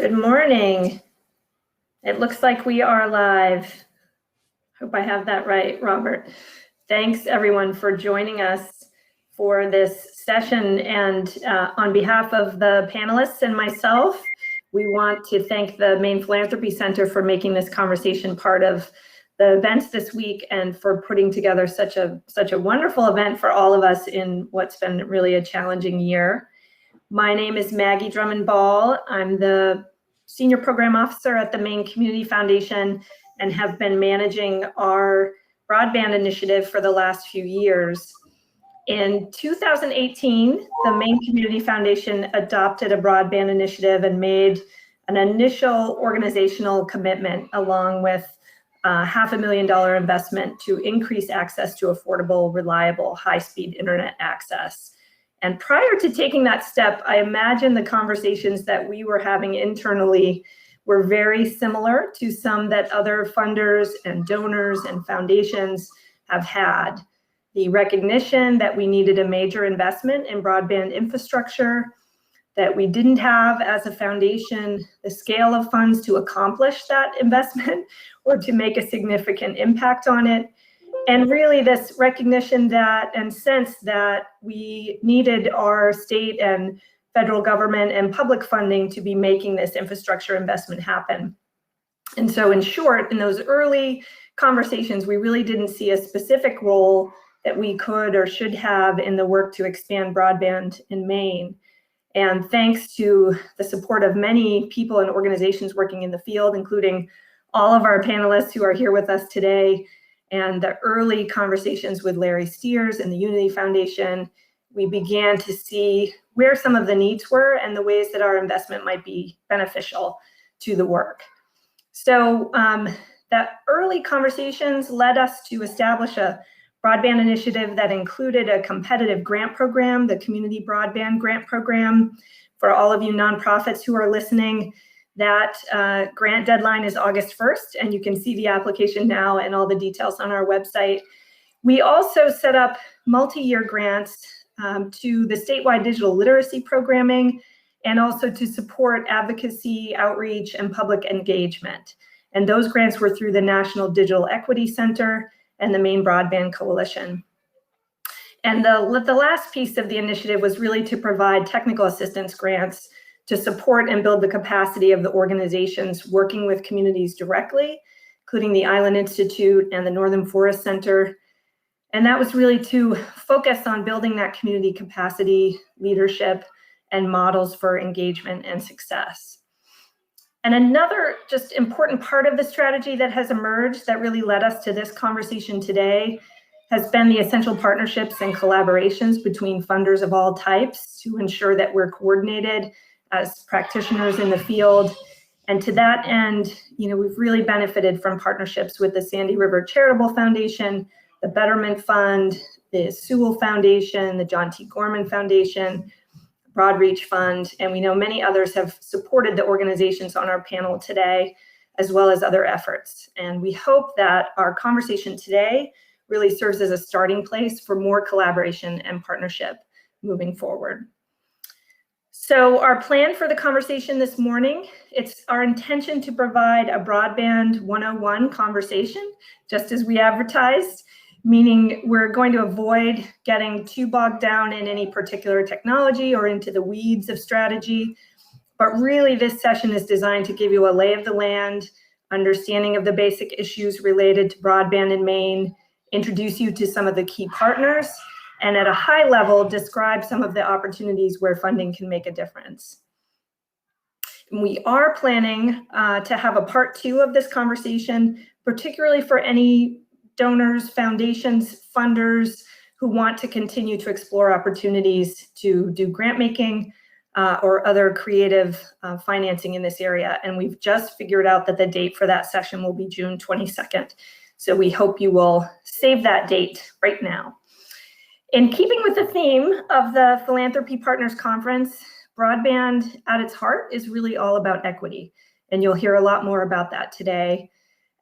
Good morning. It looks like we are live. Hope I have that right, Robert. Thanks everyone for joining us for this session. And on behalf of the panelists and myself, we want to thank the Maine Philanthropy Center for making this conversation part of the events this week and for putting together such a wonderful event for all of us in what's been really a challenging year. My name is Maggie Drummond Ball. I'm the Senior Program Officer at the Maine Community Foundation and have been managing our broadband initiative for the last few years. In 2018, the Maine Community Foundation adopted a broadband initiative and made an initial organizational commitment along with a $500,000 investment to increase access to affordable, reliable, high-speed internet access. And prior to taking that step, I imagine the conversations that we were having internally were very similar to some that other funders and donors and foundations have had. The recognition that we needed a major investment in broadband infrastructure, that we didn't have as a foundation the scale of funds to accomplish that investment or to make a significant impact on it. And really this recognition that and sense that we needed our state and federal government and public funding to be making this infrastructure investment happen. And so in short, in those early conversations, we really didn't see a specific role that we could or should have in the work to expand broadband in Maine. And thanks to the support of many people and organizations working in the field, including all of our panelists who are here with us today, and the early conversations with Larry Steers and the Unity Foundation, we began to see where some of the needs were and the ways that our investment might be beneficial to the work. So that early conversations led us to establish a broadband initiative that included a competitive grant program, the Community Broadband Grant Program. For all of you nonprofits who are listening, that grant deadline is August 1st, and you can see the application now and all the details on our website. We also set up multi-year grants to the statewide digital literacy programming and also to support advocacy, outreach, and public engagement. And those grants were through the National Digital Equity Center and the Maine Broadband Coalition. And the last piece of the initiative was really to provide technical assistance grants to support and build the capacity of the organizations working with communities directly, including the Island Institute and the Northern Forest Center. And that was really to focus on building that community capacity, leadership, and models for engagement and success. And another just important part of the strategy that has emerged that really led us to this conversation today has been the essential partnerships and collaborations between funders of all types to ensure that we're coordinated as practitioners in the field. And to that end, we've really benefited from partnerships with the Sandy River Charitable Foundation, the Betterment Fund, the Sewell Foundation, the John T. Gorman Foundation, Broadreach Fund, and we know many others have supported the organizations on our panel today, as well as other efforts. And we hope that our conversation today really serves as a starting place for more collaboration and partnership moving forward. So our plan for the conversation this morning, it's our intention to provide a broadband 101 conversation, just as we advertised, meaning we're going to avoid getting too bogged down in any particular technology or into the weeds of strategy. But really this session is designed to give you a lay of the land, understanding of the basic issues related to broadband in Maine, introduce you to some of the key partners, and at a high level, describe some of the opportunities where funding can make a difference. We are planning to have a part 2 of this conversation, particularly for any donors, foundations, funders who want to continue to explore opportunities to do grant making or other creative financing in this area. And we've just figured out that the date for that session will be June 22nd. So we hope you will save that date right now. In keeping with the theme of the Philanthropy Partners Conference, broadband at its heart is really all about equity. And you'll hear a lot more about that today.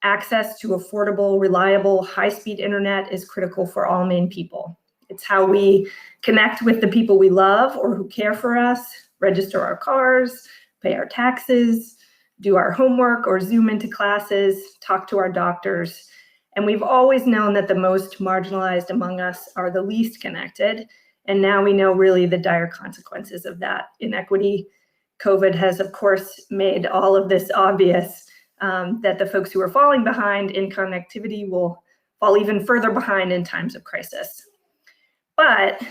Access to affordable, reliable, high-speed internet is critical for all Maine people. It's how we connect with the people we love or who care for us, register our cars, pay our taxes, do our homework, or Zoom into classes, talk to our doctors. And we've always known that the most marginalized among us are the least connected. And now we know really the dire consequences of that inequity. COVID has, of course, made all of this obvious, that the folks who are falling behind in connectivity will fall even further behind in times of crisis. But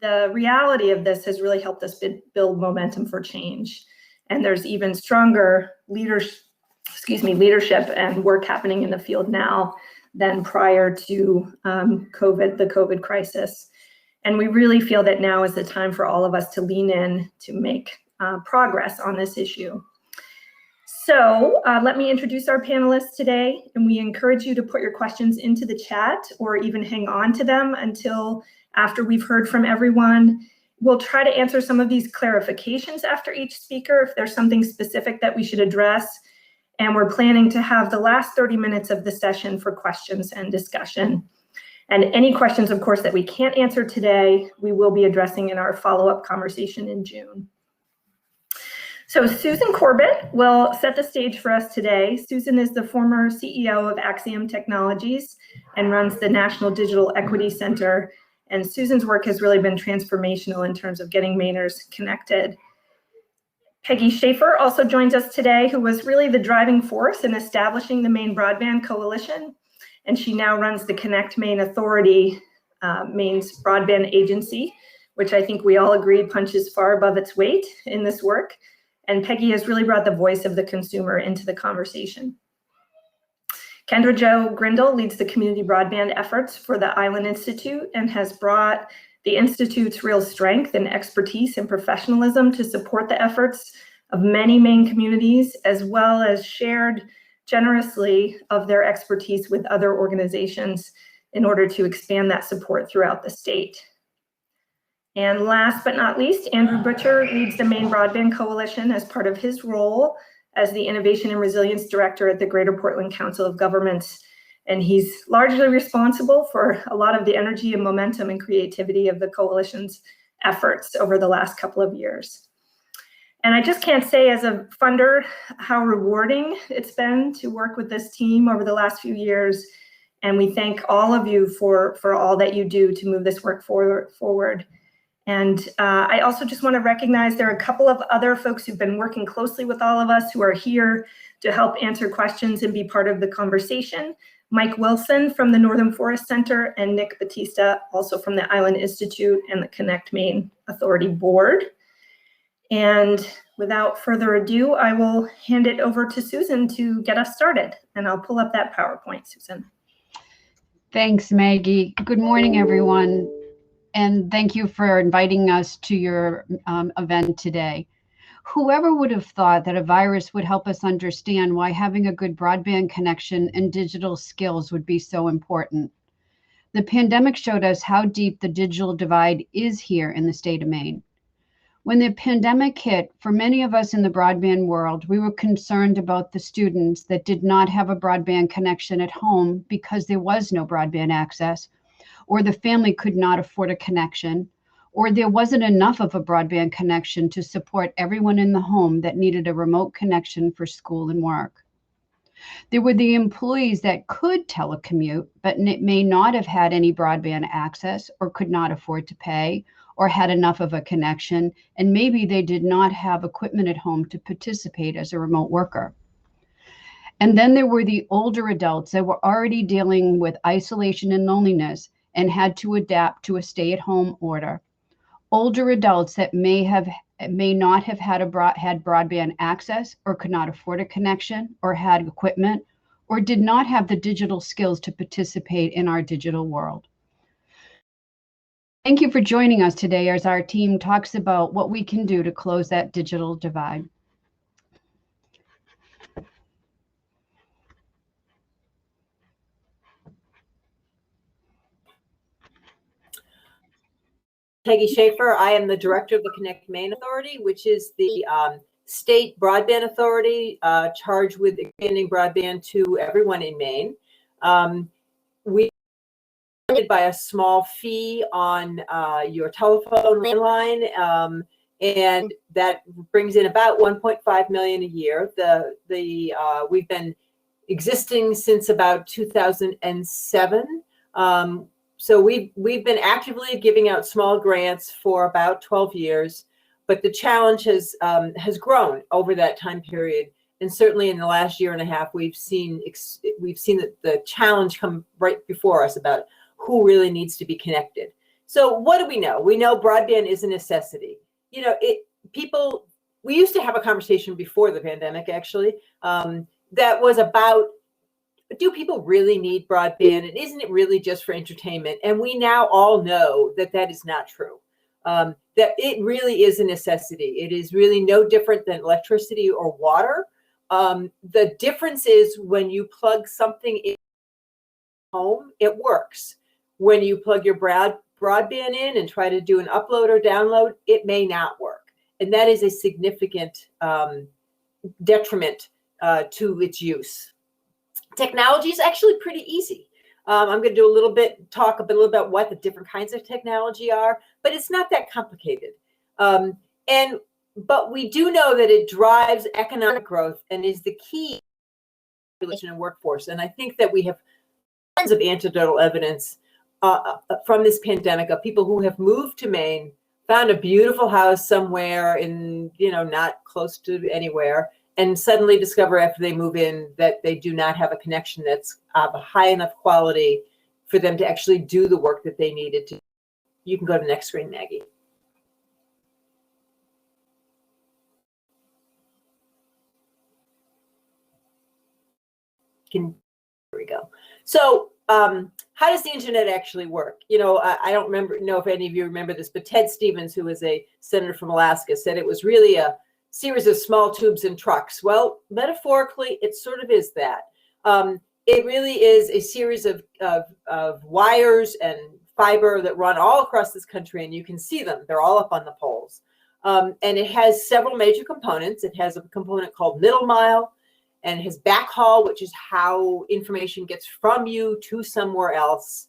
the reality of this has really helped us build momentum for change. And there's even stronger leadership and work happening in the field now than prior to the COVID crisis. And we really feel that now is the time for all of us to lean in to make progress on this issue. So let me introduce our panelists today, and we encourage you to put your questions into the chat or even hang on to them until after we've heard from everyone. We'll try to answer some of these clarifications after each speaker if there's something specific that we should address. And we're planning to have the last 30 minutes of the session for questions and discussion. And any questions, of course, that we can't answer today, we will be addressing in our follow-up conversation in June. So Susan Corbett will set the stage for us today. Susan is the former CEO of Axiom Technologies and runs the National Digital Equity Center. And Susan's work has really been transformational in terms of getting Mainers connected. Peggy Schaefer also joins us today, who was really the driving force in establishing the Maine Broadband Coalition. And she now runs the Connect Maine Authority, Maine's broadband agency, which I think we all agree punches far above its weight in this work. And Peggy has really brought the voice of the consumer into the conversation. Kendra Jo Grindle leads the community broadband efforts for the Island Institute and has brought the Institute's real strength and expertise and professionalism to support the efforts of many Maine communities, as well as shared generously of their expertise with other organizations in order to expand that support throughout the state. And last but not least, Andrew Butcher leads the Maine Broadband Coalition as part of his role as the Innovation and Resilience Director at the Greater Portland Council of Governments. And he's largely responsible for a lot of the energy and momentum and creativity of the coalition's efforts over the last couple of years. And I just can't say as a funder how rewarding it's been to work with this team over the last few years. And we thank all of you for all that you do to move this work forward. And I also just want to recognize there are a couple of other folks who've been working closely with all of us who are here to help answer questions and be part of the conversation. Mike Wilson from the Northern Forest Center and Nick Batista, also from the Island Institute and the Connect Maine Authority Board. And without further ado, I will hand it over to Susan to get us started. And I'll pull up that PowerPoint, Susan. Thanks, Maggie. Good morning, everyone. And thank you for inviting us to your event today. Whoever would have thought that a virus would help us understand why having a good broadband connection and digital skills would be so important? The pandemic showed us how deep the digital divide is here in the state of Maine. When the pandemic hit, for many of us in the broadband world, we were concerned about the students that did not have a broadband connection at home because there was no broadband access, or the family could not afford a connection, or there wasn't enough of a broadband connection to support everyone in the home that needed a remote connection for school and work. There were the employees that could telecommute, but may not have had any broadband access or could not afford to pay or had enough of a connection, and maybe they did not have equipment at home to participate as a remote worker. And then there were the older adults that were already dealing with isolation and loneliness and had to adapt to a stay-at-home order. Older adults that may not have had broadband access or could not afford a connection or had equipment or did not have the digital skills to participate in our digital world. Thank you for joining us today as our team talks about what we can do to close that digital divide. Peggy Schaefer. I am the director of the Connect Maine Authority, which is the state broadband authority charged with expanding broadband to everyone in Maine. We are by a small fee on your telephone landline, and that brings in about 1.5 million a year. We've been existing since about 2007. So we've been actively giving out small grants for about 12 years, but the challenge has grown over that time period. And certainly in the last year and a half, we've seen that the challenge come right before us about who really needs to be connected. So what do we know? We know broadband is a necessity. You know, we used to have a conversation before the pandemic, actually, that was about, do people really need broadband? And isn't it really just for entertainment? And we now all know that that is not true. That it really is a necessity. It is really no different than electricity or water. The difference is when you plug something in home, it works. When you plug your broadband in and try to do an upload or download, it may not work. And that is a significant detriment to its use. Technology is actually pretty easy. I'm going to do talk a little about what the different kinds of technology are, but it's not that complicated. But we do know that it drives economic growth and is the key to population and workforce. And I think that we have tons of anecdotal evidence from this pandemic of people who have moved to Maine, found a beautiful house somewhere in, not close to anywhere, and suddenly discover after they move in that they do not have a connection that's of a high enough quality for them to actually do the work that they needed to. You can go to the next screen, Maggie. Here we go. So how does the internet actually work? I don't know if any of you remember this, but Ted Stevens, who was a senator from Alaska, said it was really a series of small tubes and trucks. Well, metaphorically, it sort of is that. It really is a series of wires and fiber that run all across this country, and you can see them. They're all up on the poles. And it has several major components. It has a component called middle mile, and it has backhaul, which is how information gets from you to somewhere else.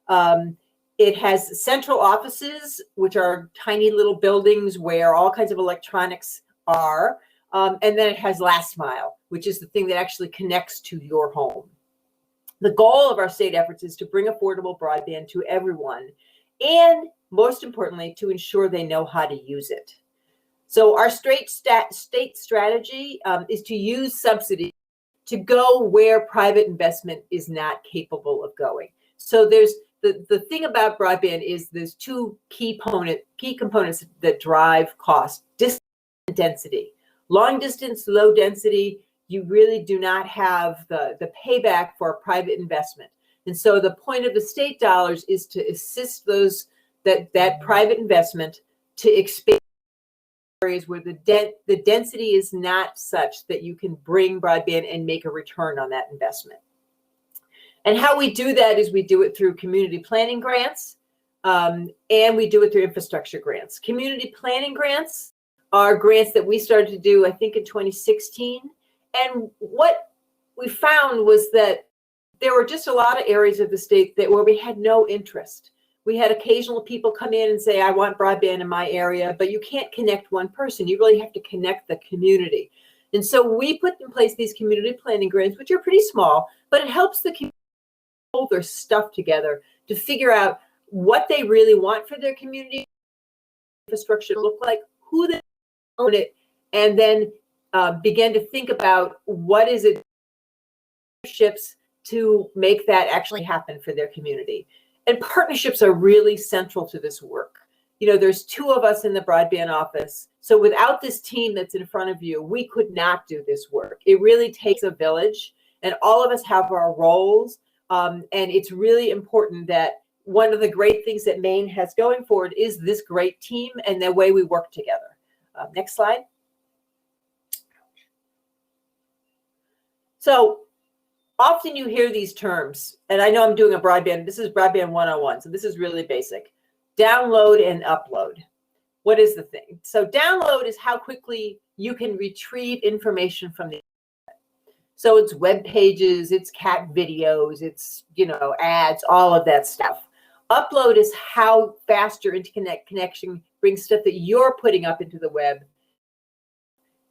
It has central offices, which are tiny little buildings where all kinds of electronics are. And then it has last mile, which is the thing that actually connects to your home. The goal of our state efforts is to bring affordable broadband to everyone, and most importantly, to ensure they know how to use it. So our state strategy is to use subsidies to go where private investment is not capable of going. So there's the thing about broadband is there's two key components that drive cost: distance and density. Long distance, low density, you really do not have the payback for private investment. And so the point of the state dollars is to assist that private investment to expand areas where the density is not such that you can bring broadband and make a return on that investment. And how we do that is we do it through community planning grants, and we do it through infrastructure grants. Community planning grants are grants that we started to do, I think, in 2016. And what we found was that there were just a lot of areas of the state where we had no interest. We had occasional people come in and say, I want broadband in my area, but you can't connect one person. You really have to connect the community. And so we put in place these community planning grants, which are pretty small, but it helps the community hold their stuff together to figure out what they really want for their community, infrastructure look like, who they own it, and then begin to think about what is it partnerships to make that actually happen for their community. And partnerships are really central to this work. There's two of us in the broadband office. So without this team that's in front of you, we could not do this work. It really takes a village, and all of us have our roles. And it's really important that one of the great things that Maine has going forward is this great team and the way we work together. Next slide. So often you hear these terms, and I know I'm doing this is broadband 101, so this is really basic. Download and upload. What is the thing? So download is how quickly you can retrieve information from the internet. So it's web pages, it's cat videos, it's, ads, all of that stuff. Upload is how fast your internet connection brings stuff that you're putting up into the web.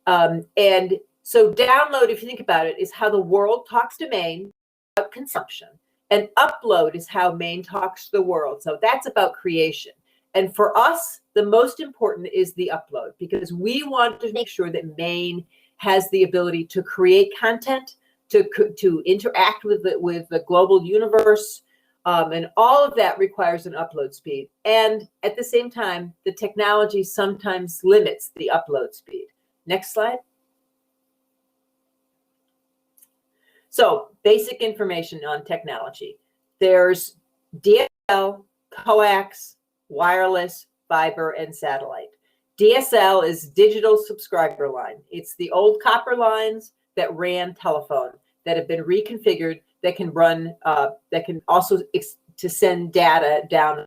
And so download, if you think about it, is how the world talks to Maine about consumption. And upload is how Maine talks to the world. So that's about creation. And for us, the most important is the upload, because we want to make sure that Maine has the ability to create content, to interact with the global universe. And all of that requires an upload speed. And at the same time, the technology sometimes limits the upload speed. Next slide. So basic information on technology. There's DSL, coax, wireless, fiber, and satellite. DSL is digital subscriber line. It's the old copper lines that ran telephone that have been reconfigured, that can run, that can also to send data down.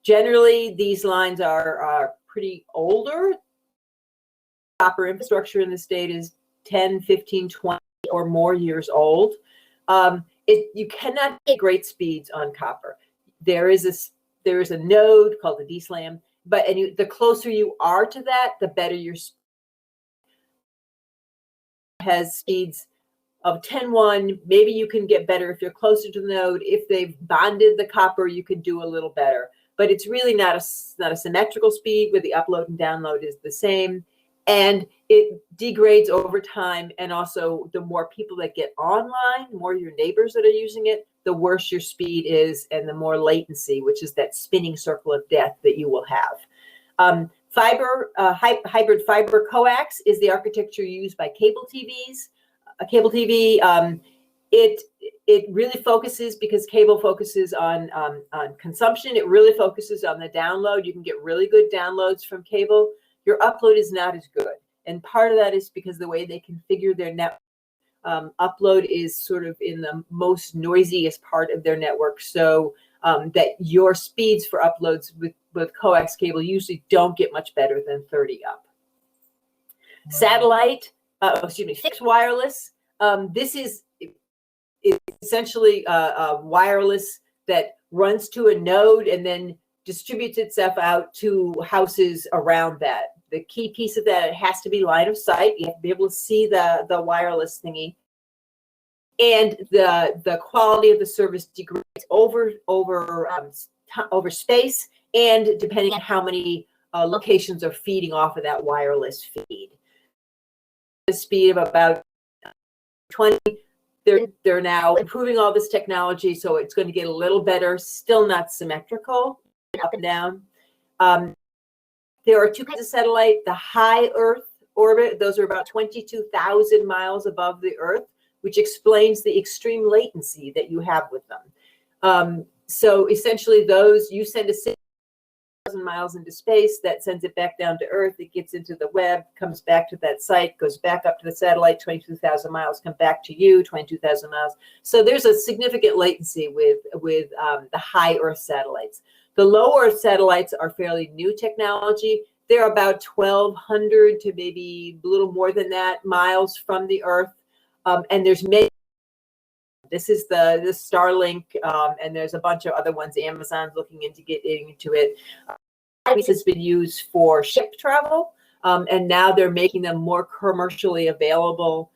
Generally, these lines are pretty older. Copper infrastructure in the state is 10, 15, 20 or more years old. You cannot get great speeds on copper. There is a node called the DSLAM, the closer you are to that, the better your speed. Has speeds of 10.1. Maybe you can get better if you're closer to the node. If they've bonded the copper, you can do a little better. But it's really not a symmetrical speed where the upload and download is the same. And it degrades over time. And also, the more people that get online, the more your neighbors that are using it, the worse your speed is, and the more latency, which is that spinning circle of death that you will have. Hybrid fiber coax is the architecture used by cable TVs. Cable TV, it really focuses, because cable focuses on consumption. It really focuses on the download. You can get really good downloads from cable. Your upload is not as good. And part of that is because the way they configure their network, upload is sort of in the most noisiest part of their network. So that your speeds for uploads with coax cable usually don't get much better than 30 up. Satellite, fixed wireless. This is essentially wireless that runs to a node and then distributes itself out to houses around that. The key piece of that, it has to be line of sight. You have to be able to see the wireless thingy. And the quality of the service degrades over space, and depending on how many locations are feeding off of that wireless feed. The speed of about 20. They're now improving all this technology, so it's going to get a little better. Still not symmetrical, up and down. There are two kinds of satellite. The high Earth orbit, those are about 22,000 miles above the Earth, which explains the extreme latency that you have with them. So essentially, those, you send a 6,000 miles into space, that sends it back down to Earth. It gets into the web, comes back to that site, goes back up to the satellite, 22,000 miles, come back to you, 22,000 miles. So there's a significant latency with the high Earth satellites. The low Earth satellites are fairly new technology. They're about 1,200 to maybe a little more than that miles from the Earth. And there's many. This is the Starlink, and there's a bunch of other ones. Amazon's looking into getting into it. This has been used for ship travel, and now they're making them more commercially available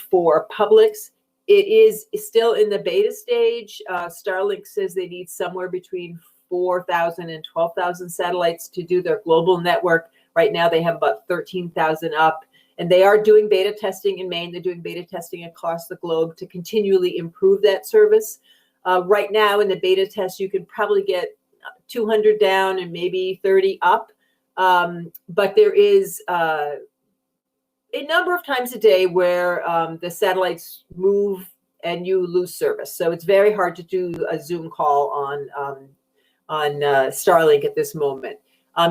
for publics. It is still in the beta stage. Starlink says they need somewhere between 4,000 and 12,000 satellites to do their global network. Right now they have about 13,000 up. And they are doing beta testing in Maine. They're doing beta testing across the globe to continually improve that service. Right now in the beta test, you could probably get 200 down and maybe 30 up. But there is a number of times a day where the satellites move and you lose service. So it's very hard to do a Zoom call on Starlink at this moment.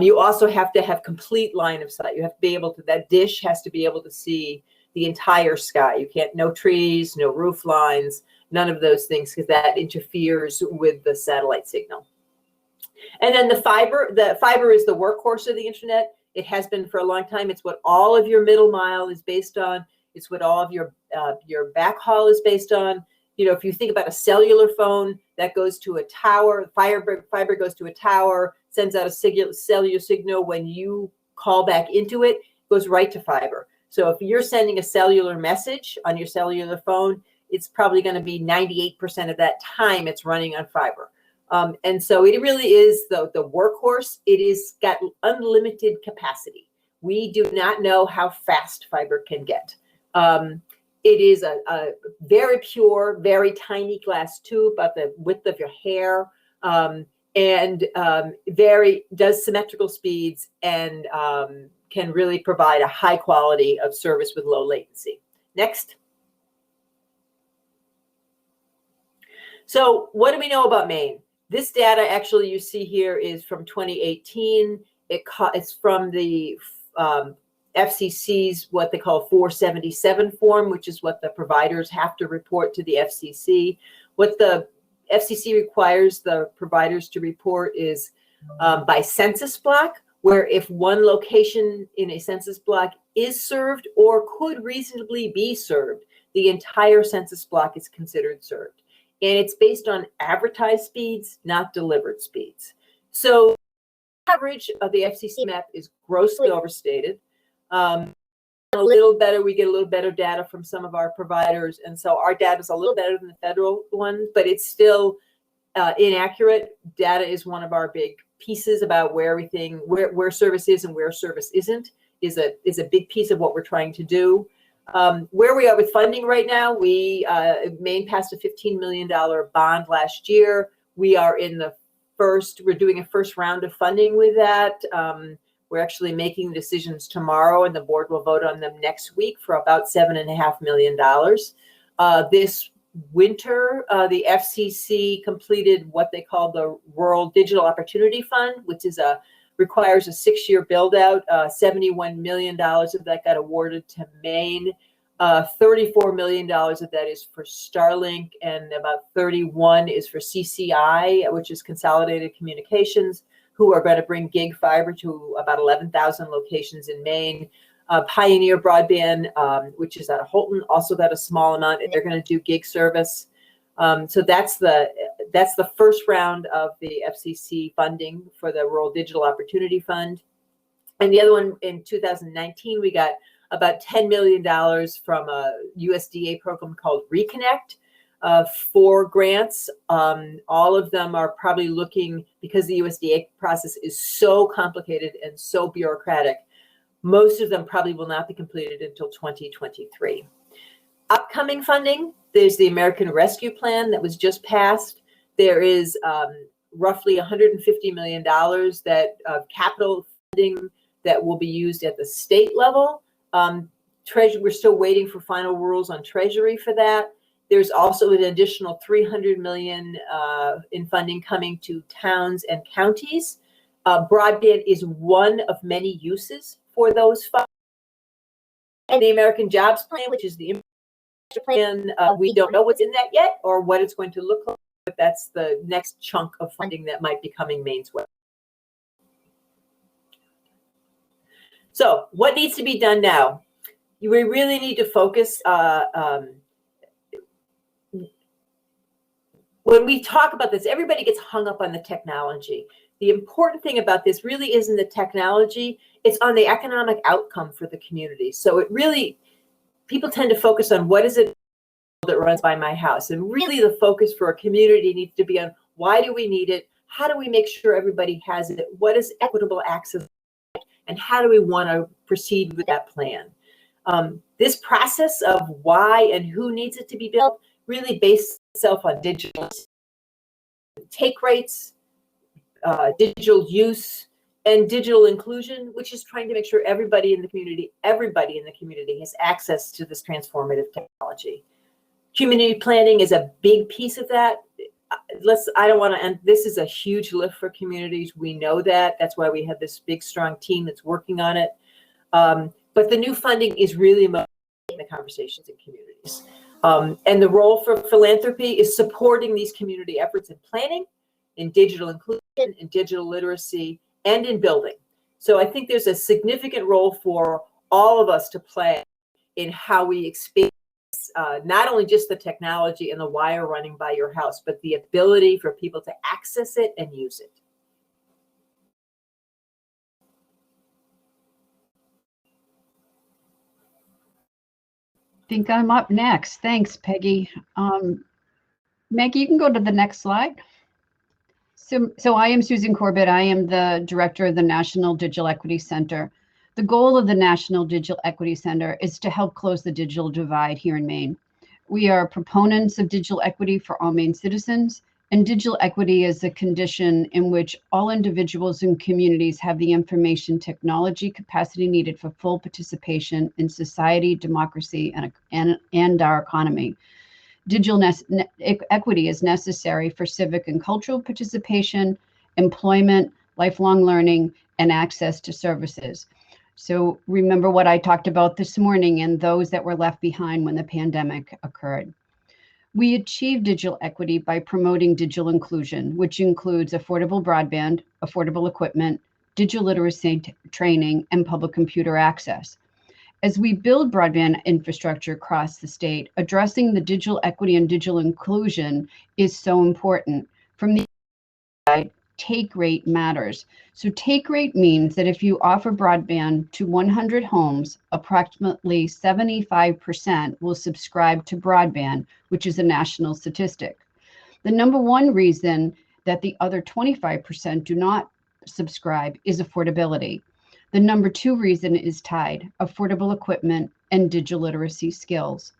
You also have to have complete line of sight. You have to be able to, that dish has to be able to see the entire sky. You can't, no trees, no roof lines, none of those things, because that interferes with the satellite signal. And then the fiber is the workhorse of the internet. It has been for a long time. It's what all of your middle mile is based on. It's what all of your backhaul is based on. if you think about a cellular phone that goes to a tower, fiber goes to a tower, sends out a cellular signal. When you call back into it, goes right to fiber. So if you're sending a cellular message on your cellular phone, it's probably going to be 98% of that time it's running on fiber. And so it really is the workhorse. It is got unlimited capacity. We do not know how fast fiber can get. It is a very pure, very tiny glass tube about the width of your hair, and does symmetrical speeds and can really provide a high quality of service with low latency. Next. So what do we know about Maine? This data actually you see here is from 2018. It's from the FCC's what they call 477 form, which is what the providers have to report to the FCC. What the FCC requires the providers to report is by census block, where if one location in a census block is served or could reasonably be served, the entire census block is considered served. And it's based on advertised speeds, not delivered speeds. So the coverage of the FCC map is grossly overstated. A little better, we get a little better data from some of our providers, and so our data is a little better than the federal one, but it's still inaccurate. Data is one of our big pieces about where service is and where service isn't, is a big piece of what we're trying to do. Where we are with funding right now, Maine passed a $15 million bond last year. We're doing a first round of funding with that. We're actually making decisions tomorrow, and the board will vote on them next week for about $7.5 million. This winter, the FCC completed what they call the Rural Digital Opportunity Fund, which requires a 6-year build out. $71 million of that got awarded to Maine. $34 million of that is for Starlink, and about 31 is for CCI, which is Consolidated Communications, who are going to bring gig fiber to about 11,000 locations in Maine. Pioneer Broadband, which is out of Holton, also got a small amount, and they're going to do gig service. So that's the first round of the FCC funding for the Rural Digital Opportunity Fund. And the other one in 2019, we got about $10 million from a USDA program called Reconnect. 4 grants. All of them are probably looking, because the USDA process is so complicated and so bureaucratic, most of them probably will not be completed until 2023. Upcoming funding, there's the American Rescue Plan that was just passed. There is roughly $150 million of capital funding that will be used at the state level. We're still waiting for final rules on Treasury for that. There's also an additional $300 million in funding coming to towns and counties. Broadband is one of many uses for those funds. And the American Jobs Plan, which is the infrastructure plan, we don't know what's in that yet or what it's going to look like, but that's the next chunk of funding that might be coming Maine's way. So what needs to be done now? We really need to focus when we talk about this, everybody gets hung up on the technology. The important thing about this really isn't the technology, it's on the economic outcome for the community. So people tend to focus on what is it that runs by my house? And really the focus for a community needs to be on why do we need it? How do we make sure everybody has it? What is equitable access? And how do we want to proceed with that plan? This process of why and who needs it to be built really based itself on digital take rates, digital use, and digital inclusion, which is trying to make sure everybody in the community has access to this transformative technology. Community planning is a big piece of that. This is a huge lift for communities. We know that. That's why we have this big, strong team that's working on it. But the new funding is really motivating the conversations in communities. And the role for philanthropy is supporting these community efforts in planning, in digital inclusion, in digital literacy, and in building. So I think there's a significant role for all of us to play in how we expand it's not only just the technology and the wire running by your house, but the ability for people to access it and use it. I think I'm up next. Thanks, Peggy. Maggie, you can go to the next slide. So I am Susan Corbett. I am the director of the National Digital Equity Center. The goal of the National Digital Equity Center is to help close the digital divide here in Maine. We are proponents of digital equity for all Maine citizens, and digital equity is a condition in which all individuals and communities have the information technology capacity needed for full participation in society, democracy, and our economy. Digital equity is necessary for civic and cultural participation, employment, lifelong learning, and access to services. So remember what I talked about this morning and those that were left behind when the pandemic occurred. We achieve digital equity by promoting digital inclusion, which includes affordable broadband, affordable equipment, digital literacy training, and public computer access. As we build broadband infrastructure across the state, addressing the digital equity and digital inclusion is so important. From the side, take rate matters. So take rate means that if you offer broadband to 100 homes, approximately 75% will subscribe to broadband, which is a national statistic. The number one reason that the other 25% do not subscribe is affordability. The number two reason is tied, affordable equipment and digital literacy skills.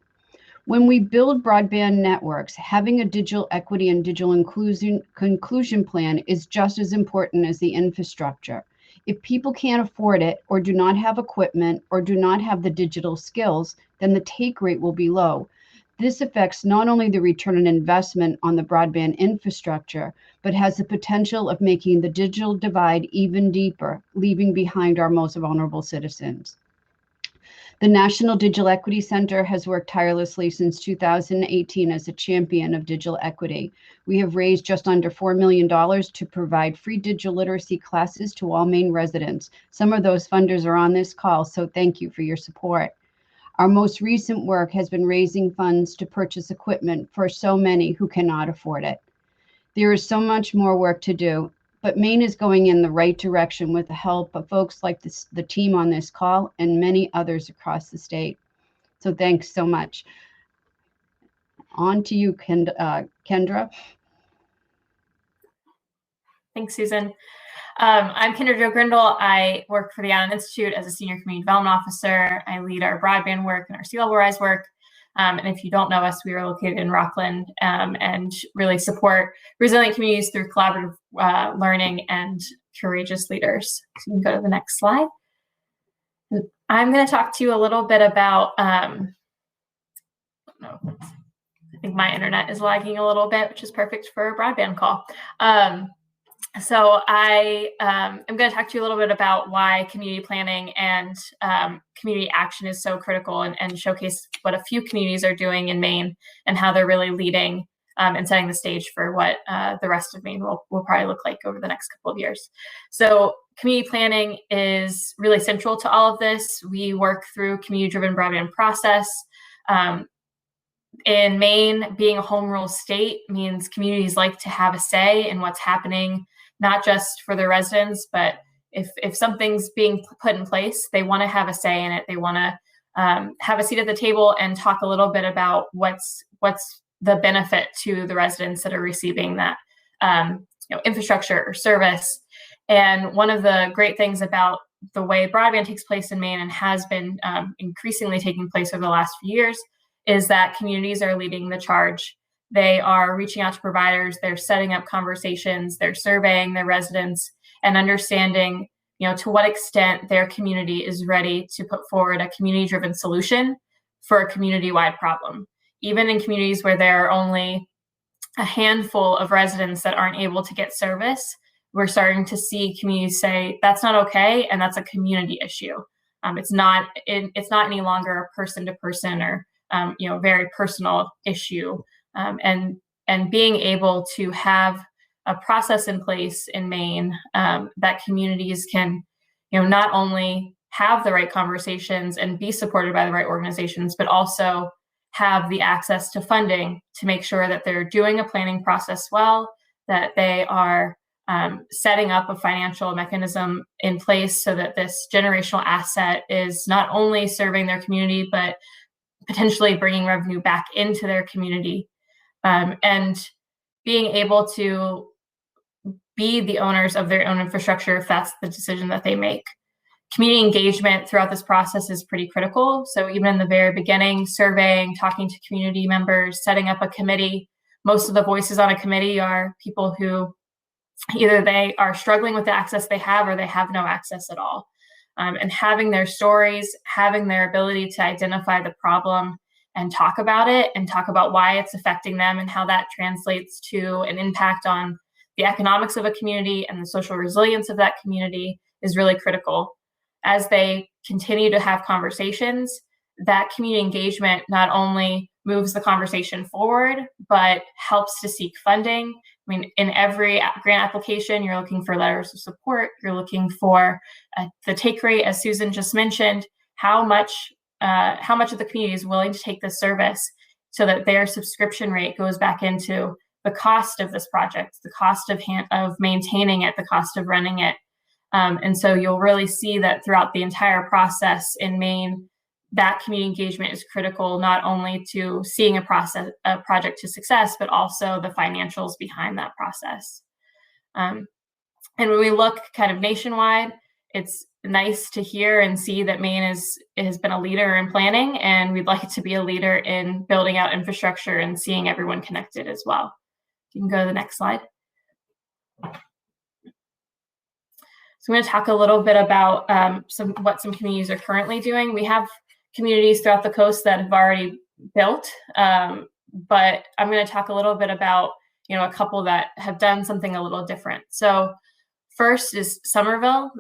When we build broadband networks, having a digital equity and digital inclusion plan is just as important as the infrastructure. If people can't afford it or do not have equipment or do not have the digital skills, then the take rate will be low. This affects not only the return on investment on the broadband infrastructure, but has the potential of making the digital divide even deeper, leaving behind our most vulnerable citizens. The National Digital Equity Center has worked tirelessly since 2018 as a champion of digital equity. We have raised just under $4 million to provide free digital literacy classes to all Maine residents. Some of those funders are on this call, so thank you for your support. Our most recent work has been raising funds to purchase equipment for so many who cannot afford it. There is so much more work to do, but Maine is going in the right direction with the help of folks like the team on this call and many others across the state. So thanks so much. On to you, Kendra. Thanks, Susan. I'm Kendra Jo Grindle. I work for the Allen Institute as a Senior Community Development Officer. I lead our broadband work and our sea level rise work. And if you don't know us, we are located in Rockland and really support resilient communities through collaborative learning and courageous leaders. So you can go to the next slide. I'm going to talk to you a little bit about, I think my internet is lagging a little bit, which is perfect for a broadband call. So I am going to talk to you a little bit about why community planning and community action is so critical and showcase what a few communities are doing in Maine and how they're really leading and setting the stage for what the rest of Maine will probably look like over the next couple of years. So community planning is really central to all of this. We work through community-driven broadband process. In Maine, being a home rule state means communities like to have a say in what's happening, not just for their residents, but if something's being put in place, they want to have a say in it. They want to have a seat at the table and talk a little bit about what's the benefit to the residents that are receiving that infrastructure or service. And one of the great things about the way broadband takes place in Maine and has been increasingly taking place over the last few years is that communities are leading the charge. They are reaching out to providers, they're setting up conversations, they're surveying their residents and understanding, to what extent their community is ready to put forward a community-driven solution for a community-wide problem. Even in communities where there are only a handful of residents that aren't able to get service, we're starting to see communities say, that's not okay, and that's a community issue. It's not any longer a person-to-person or very personal issue. And being able to have a process in place in Maine that communities can, not only have the right conversations and be supported by the right organizations, but also have the access to funding to make sure that they're doing a planning process well, that they are setting up a financial mechanism in place so that this generational asset is not only serving their community, but potentially bringing revenue back into their community, and being able to be the owners of their own infrastructure if that's the decision that they make. Community engagement throughout this process is pretty critical. So even in the very beginning, surveying, talking to community members, setting up a committee. Most of the voices on a committee are people who either they are struggling with the access they have or they have no access at all. And having their stories, having their ability to identify the problem and talk about it and talk about why it's affecting them and how that translates to an impact on the economics of a community and the social resilience of that community is really critical. As they continue to have conversations, that community engagement not only moves the conversation forward, but helps to seek funding. I mean, in every grant application, you're looking for letters of support. You're looking for the take rate, as Susan just mentioned, how much of the community is willing to take this service so that their subscription rate goes back into the cost of this project, the cost of maintaining it, the cost of running it. And so you'll really see that throughout the entire process in Maine, that community engagement is critical, not only to seeing a project to success, but also the financials behind that process. And when we look kind of nationwide, it's nice to hear and see that Maine has been a leader in planning, and we'd like to be a leader in building out infrastructure and seeing everyone connected as well. You can go to the next slide. So I'm going to talk a little bit about what some communities are currently doing. We have communities throughout the coast that have already built, but I'm going to talk a little bit about a couple that have done something a little different. So first is Somerville.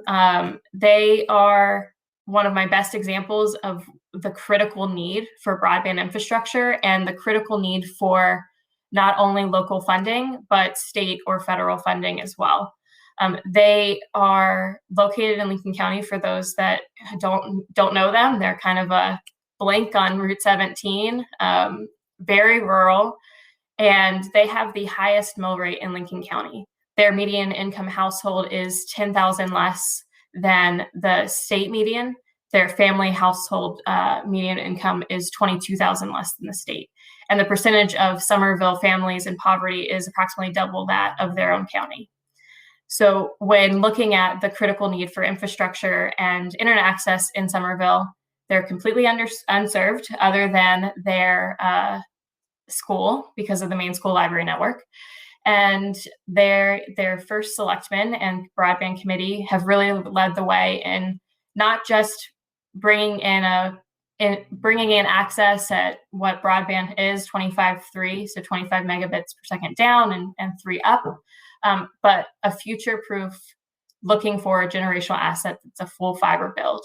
They are one of my best examples of the critical need for broadband infrastructure and the critical need for not only local funding, but state or federal funding as well. They are located in Lincoln County. For those that don't know them, they're kind of a blink on Route 17, very rural, and they have the highest mill rate in Lincoln County. Their median income household is $10,000 less than the state median. Their family household median income is $22,000 less than the state. And the percentage of Somerville families in poverty is approximately double that of their own county. So when looking at the critical need for infrastructure and internet access in Somerville, they're completely unserved other than their school because of the Maine School Library Network. And their first selectman and broadband committee have really led the way in not just bringing in access at what broadband is, 25/3, so 25 megabits per second down and 3 up, but a future-proof, looking for a generational asset that's a full fiber build.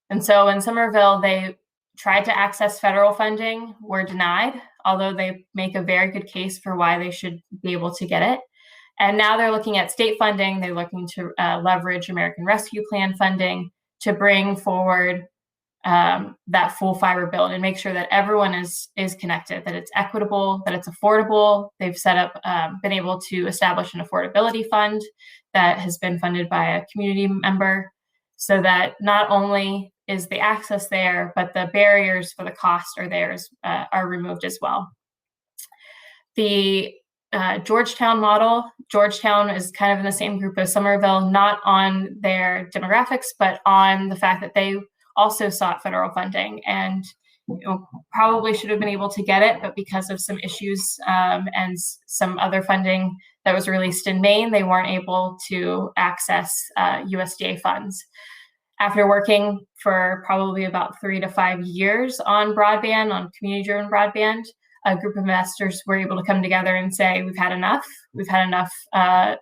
And so in Somerville, they tried to access federal funding, were denied, although they make a very good case for why they should be able to get it. And now they're looking at state funding. They're looking to leverage American Rescue Plan funding to bring forward that full fiber build and make sure that everyone is connected, that it's equitable, that it's affordable. They've set up, been able to establish an affordability fund that has been funded by a community member so that not only is the access there, but the barriers for the cost are removed as well. The Georgetown model, Georgetown is kind of in the same group as Somerville, not on their demographics, but on the fact that they also sought federal funding and probably should have been able to get it, but because of some issues and some other funding that was released in Maine, they weren't able to access USDA funds. After working for probably about 3 to 5 years on broadband, on community-driven broadband, a group of investors were able to come together and say, we've had enough. We've had enough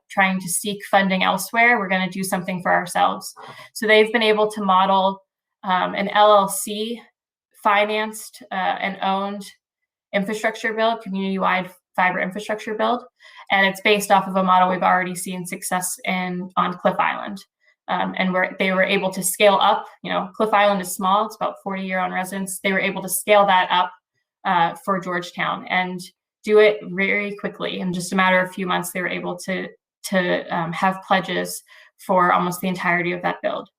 trying to seek funding elsewhere. We're going to do something for ourselves. So they've been able to model an LLC financed and owned infrastructure build, community-wide fiber infrastructure build. And it's based off of a model we've already seen success in on Cliff Island. And they were able to scale up. Cliff Island is small. It's about 40 year-round residents. They were able to scale that up for Georgetown, and do it very quickly. In just a matter of a few months, they were able to have pledges for almost the entirety of that build.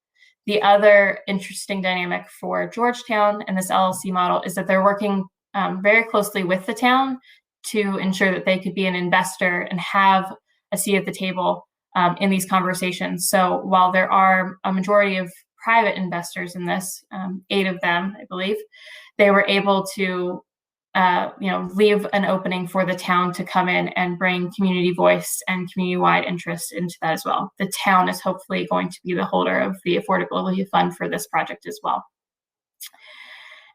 The other interesting dynamic for Georgetown and this LLC model is that they're working very closely with the town to ensure that they could be an investor and have a seat at the table in these conversations. So while there are a majority of private investors in this, 8 of them, I believe, they were able to leave an opening for the town to come in and bring community voice and community-wide interest into that as well. The town is hopefully going to be the holder of the affordability fund for this project as well.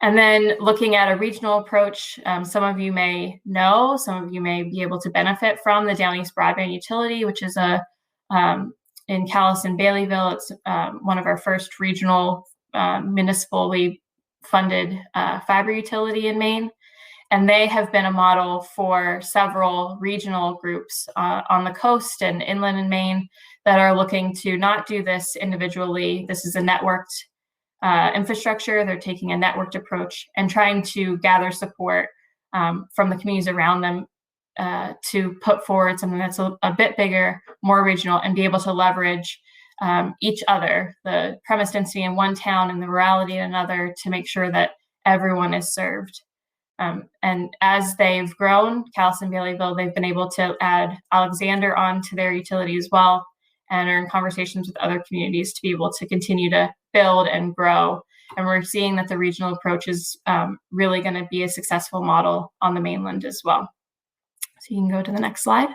And then looking at a regional approach, some of you may know, some of you may be able to benefit from the Down East Broadband Utility, which is in Calais and Baileyville. It's one of our first regional municipally funded fiber utility in Maine. And they have been a model for several regional groups on the coast and inland in Maine that are looking to not do this individually. This is a networked infrastructure. They're taking a networked approach and trying to gather support from the communities around them to put forward something that's a bit bigger, more regional, and be able to leverage each other, the premise density in one town and the rurality in another, to make sure that everyone is served. And as they've grown, Calais and Baileyville, they've been able to add Alexander onto their utility as well, and are in conversations with other communities to be able to continue to build and grow. And we're seeing that the regional approach is really going to be a successful model on the mainland as well. So you can go to the next slide.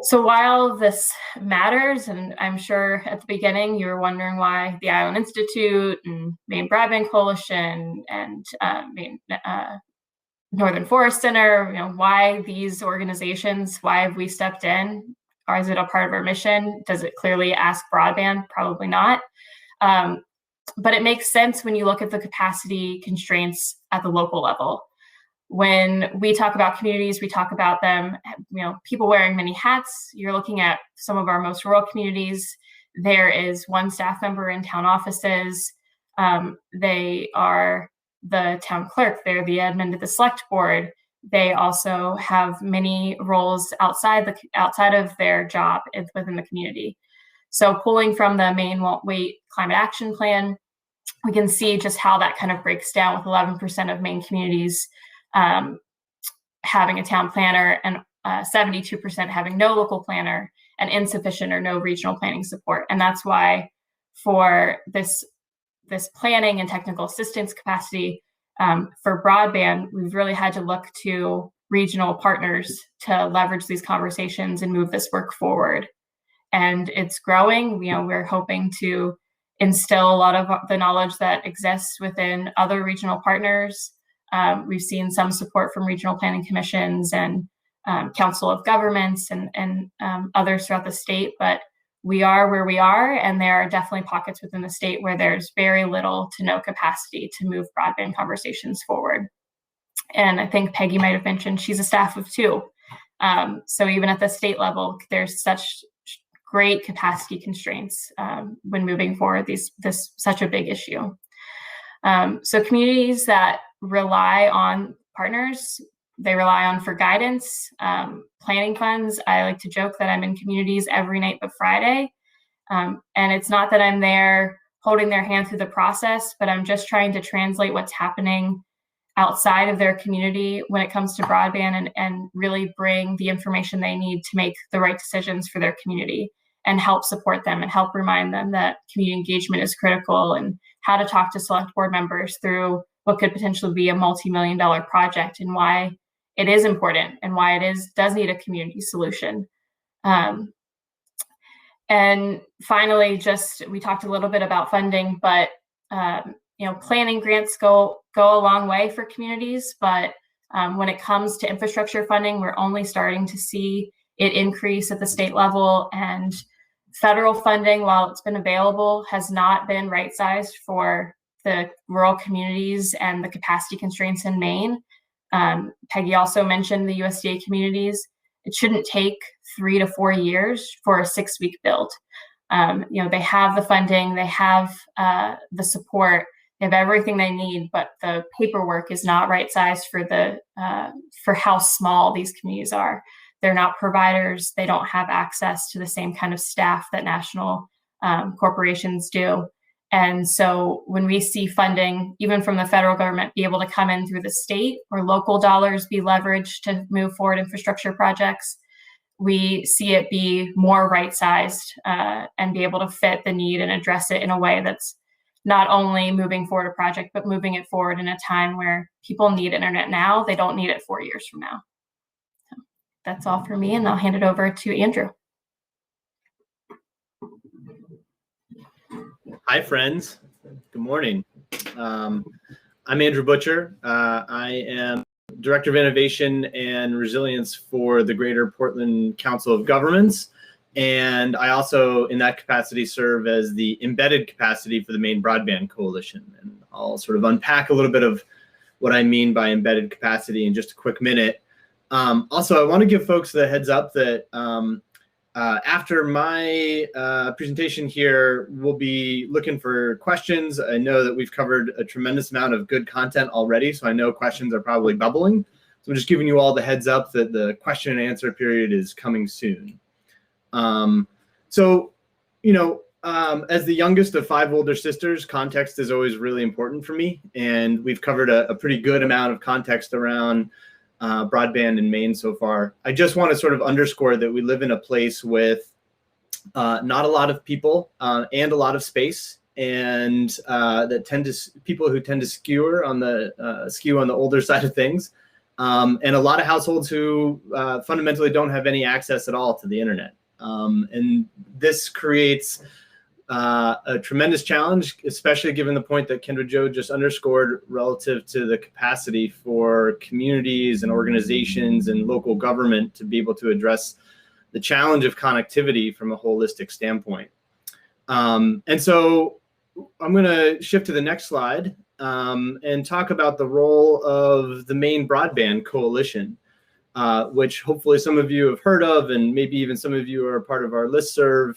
So while this matters, and I'm sure at the beginning you were wondering why the Island Institute and Maine Broadband Coalition and Maine Northern Forest Center, why these organizations, why have we stepped in? Or is it a part of our mission? Does it clearly ask broadband? Probably not. But it makes sense when you look at the capacity constraints at the local level. When we talk about communities, we talk about them, people wearing many hats. You're looking at some of our most rural communities. There is one staff member in town offices. They are the town clerk. They're the admin to the select board. They also have many roles outside of their job within the community. So pulling from the Maine Won't Wait Climate Action Plan, we can see just how that kind of breaks down, with 11% of Maine communities having a town planner and 72% having no local planner and insufficient or no regional planning support. And that's why for this planning and technical assistance capacity for broadband, we've really had to look to regional partners to leverage these conversations and move this work forward. And it's growing. We're hoping to instill a lot of the knowledge that exists within other regional partners. We've seen some support from regional planning commissions and Council of Governments and others throughout the state, but we are where we are, and there are definitely pockets within the state where there's very little to no capacity to move broadband conversations forward. And I think Peggy might have mentioned she's a staff of 2. So even at the state level, there's such great capacity constraints when moving forward this such a big issue. So communities that rely on partners, they rely on for guidance, planning funds. I like to joke that I'm in communities every night but Friday. And it's not that I'm there holding their hand through the process, but I'm just trying to translate what's happening outside of their community when it comes to broadband and really bring the information they need to make the right decisions for their community and help support them and help remind them that community engagement is critical and how to talk to select board members through what could potentially be a multi-million-dollar project and why it is important and why it does need a community solution. And finally, we talked a little bit about funding, but planning grants go a long way for communities. But when it comes to infrastructure funding, we're only starting to see it increase at the state level, and federal funding, while it's been available, has not been right-sized for the rural communities and the capacity constraints in Maine. Peggy also mentioned the USDA communities. It shouldn't take 3 to 4 years for a 6-week build. They have the funding, they have the support, They have everything they need, but the paperwork is not right sized for how small these communities are. They're not providers. They don't have access to the same kind of staff that national corporations do. And so when we see funding, even from the federal government, be able to come in through the state or local dollars be leveraged to move forward infrastructure projects, we see it be more right-sized and be able to fit the need and address it in a way that's not only moving forward a project, but moving it forward in a time where people need internet now. They don't need it 4 years from now. So that's all for me, and I'll hand it over to Andrew. Hi, friends. Good morning. I'm Andrew Butcher. I am Director of Innovation and Resilience for the Greater Portland Council of Governments. And I also, in that capacity, serve as the embedded capacity for the Maine Broadband Coalition. And I'll sort of unpack a little bit of what I mean by embedded capacity in just a quick minute. Also, I want to give folks the heads up that after my presentation here, we'll be looking for questions. I know that we've covered a tremendous amount of good content already, so I know questions are probably bubbling. So I'm just giving you all the heads up that the question and answer period is coming soon. As the youngest of 5 older sisters, context is always really important for me. And we've covered a pretty good amount of context around broadband in Maine so far. I just want to sort of underscore that we live in a place with not a lot of people and a lot of space, and that people who tend to skew on the older side of things, and a lot of households who fundamentally don't have any access at all to the internet. And this creates a tremendous challenge, especially given the point that Kendra Jo just underscored relative to the capacity for communities and organizations and local government to be able to address the challenge of connectivity from a holistic standpoint. And so I'm going to shift to the next slide and talk about the role of the Maine Broadband Coalition, which hopefully some of you have heard of, and maybe even some of you are a part of our listserv.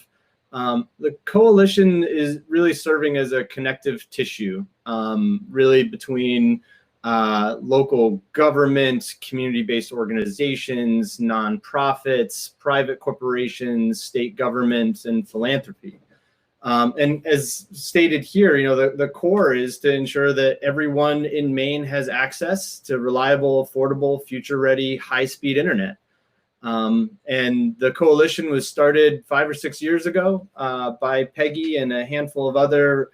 The coalition is really serving as a connective tissue, really between local government, community-based organizations, nonprofits, private corporations, state government, and philanthropy. And as stated here, the core is to ensure that everyone in Maine has access to reliable, affordable, future-ready, high-speed internet. And the coalition was started 5 or 6 years ago by Peggy and a handful of other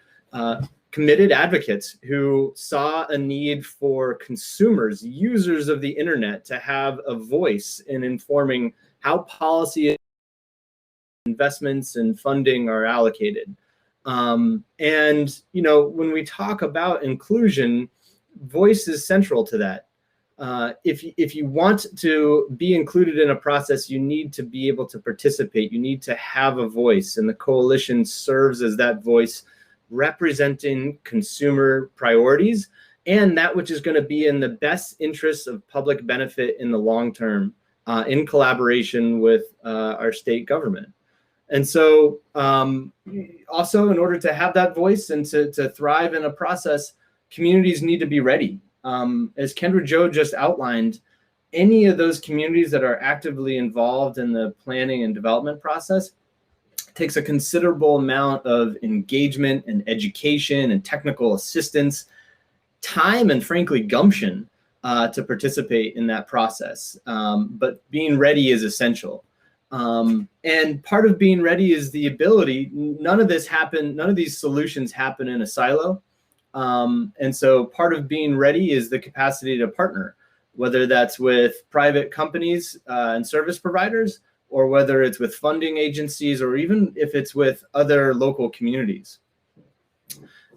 committed advocates who saw a need for consumers, users of the internet, to have a voice in informing how policy, investments, and funding are allocated. And when we talk about inclusion, voice is central to that. If you want to be included in a process, you need to be able to participate. You need to have a voice, and the coalition serves as that voice, representing consumer priorities and that which is going to be in the best interests of public benefit in the long term, in collaboration with our state government. And so also, in order to have that voice and to thrive in a process, communities need to be ready. As Kendra Jo just outlined, any of those communities that are actively involved in the planning and development process takes a considerable amount of engagement and education and technical assistance, time, and frankly, gumption to participate in that process. But being ready is essential. And part of being ready is the ability. None of these solutions happen in a silo. And so part of being ready is the capacity to partner, whether that's with private companies and service providers, or whether it's with funding agencies, or even if it's with other local communities.